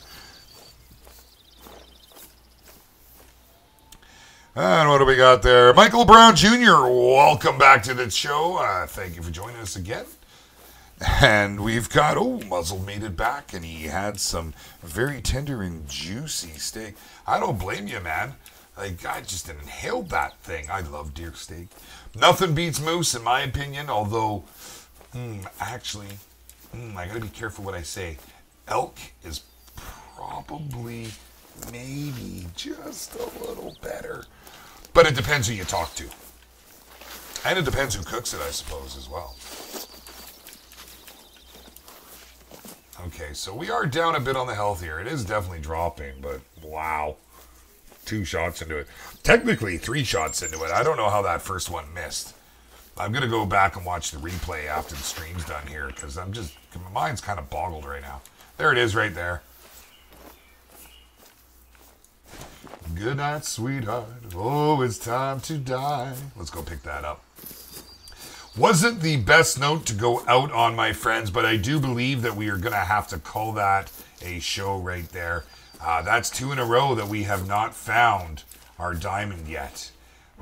[SPEAKER 1] And what do we got there? Michael Brown Jr., welcome back to the show. Thank you for joining us again. And we've got, Muzzle made it back, and he had some very tender and juicy steak. I don't blame you, man. Like, I just inhaled that thing. I love deer steak. Nothing beats moose, in my opinion, although... actually, I gotta be careful what I say. Elk is probably, maybe, just a little better. But it depends who you talk to. And it depends who cooks it, I suppose, as well. Okay, so we are down a bit on the health here. It is definitely dropping, but wow. 2 shots into it. Technically, 3 shots into it. I don't know how that first one missed. I'm going to go back and watch the replay after the stream's done here, because my mind's kind of boggled right now. There it is right there. Good night, sweetheart. Oh, it's time to die. Let's go pick that up. Wasn't the best note to go out on, my friends, but I do believe that we are going to have to call that a show right there. That's 2 in a row that we have not found our diamond yet,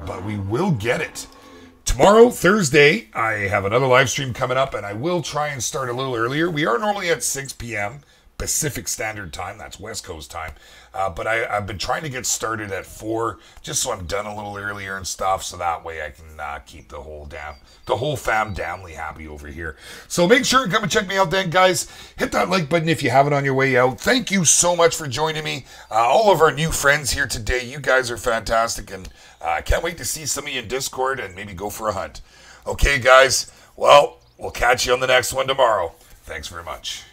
[SPEAKER 1] but we will get it. Tomorrow, Thursday, I have another live stream coming up, and I will try and start a little earlier. We are normally at 6 p.m. Pacific Standard Time. That's West Coast time. But I've been trying to get started at 4, just so I'm done a little earlier and stuff, so that way I can keep the whole fam damnly happy over here. So make sure and come and check me out then, guys. Hit that like button if you haven't on your way out. Thank you so much for joining me. All of our new friends here today, you guys are fantastic, and I can't wait to see some of you in Discord and maybe go for a hunt. Okay, guys. Well, we'll catch you on the next one tomorrow. Thanks very much.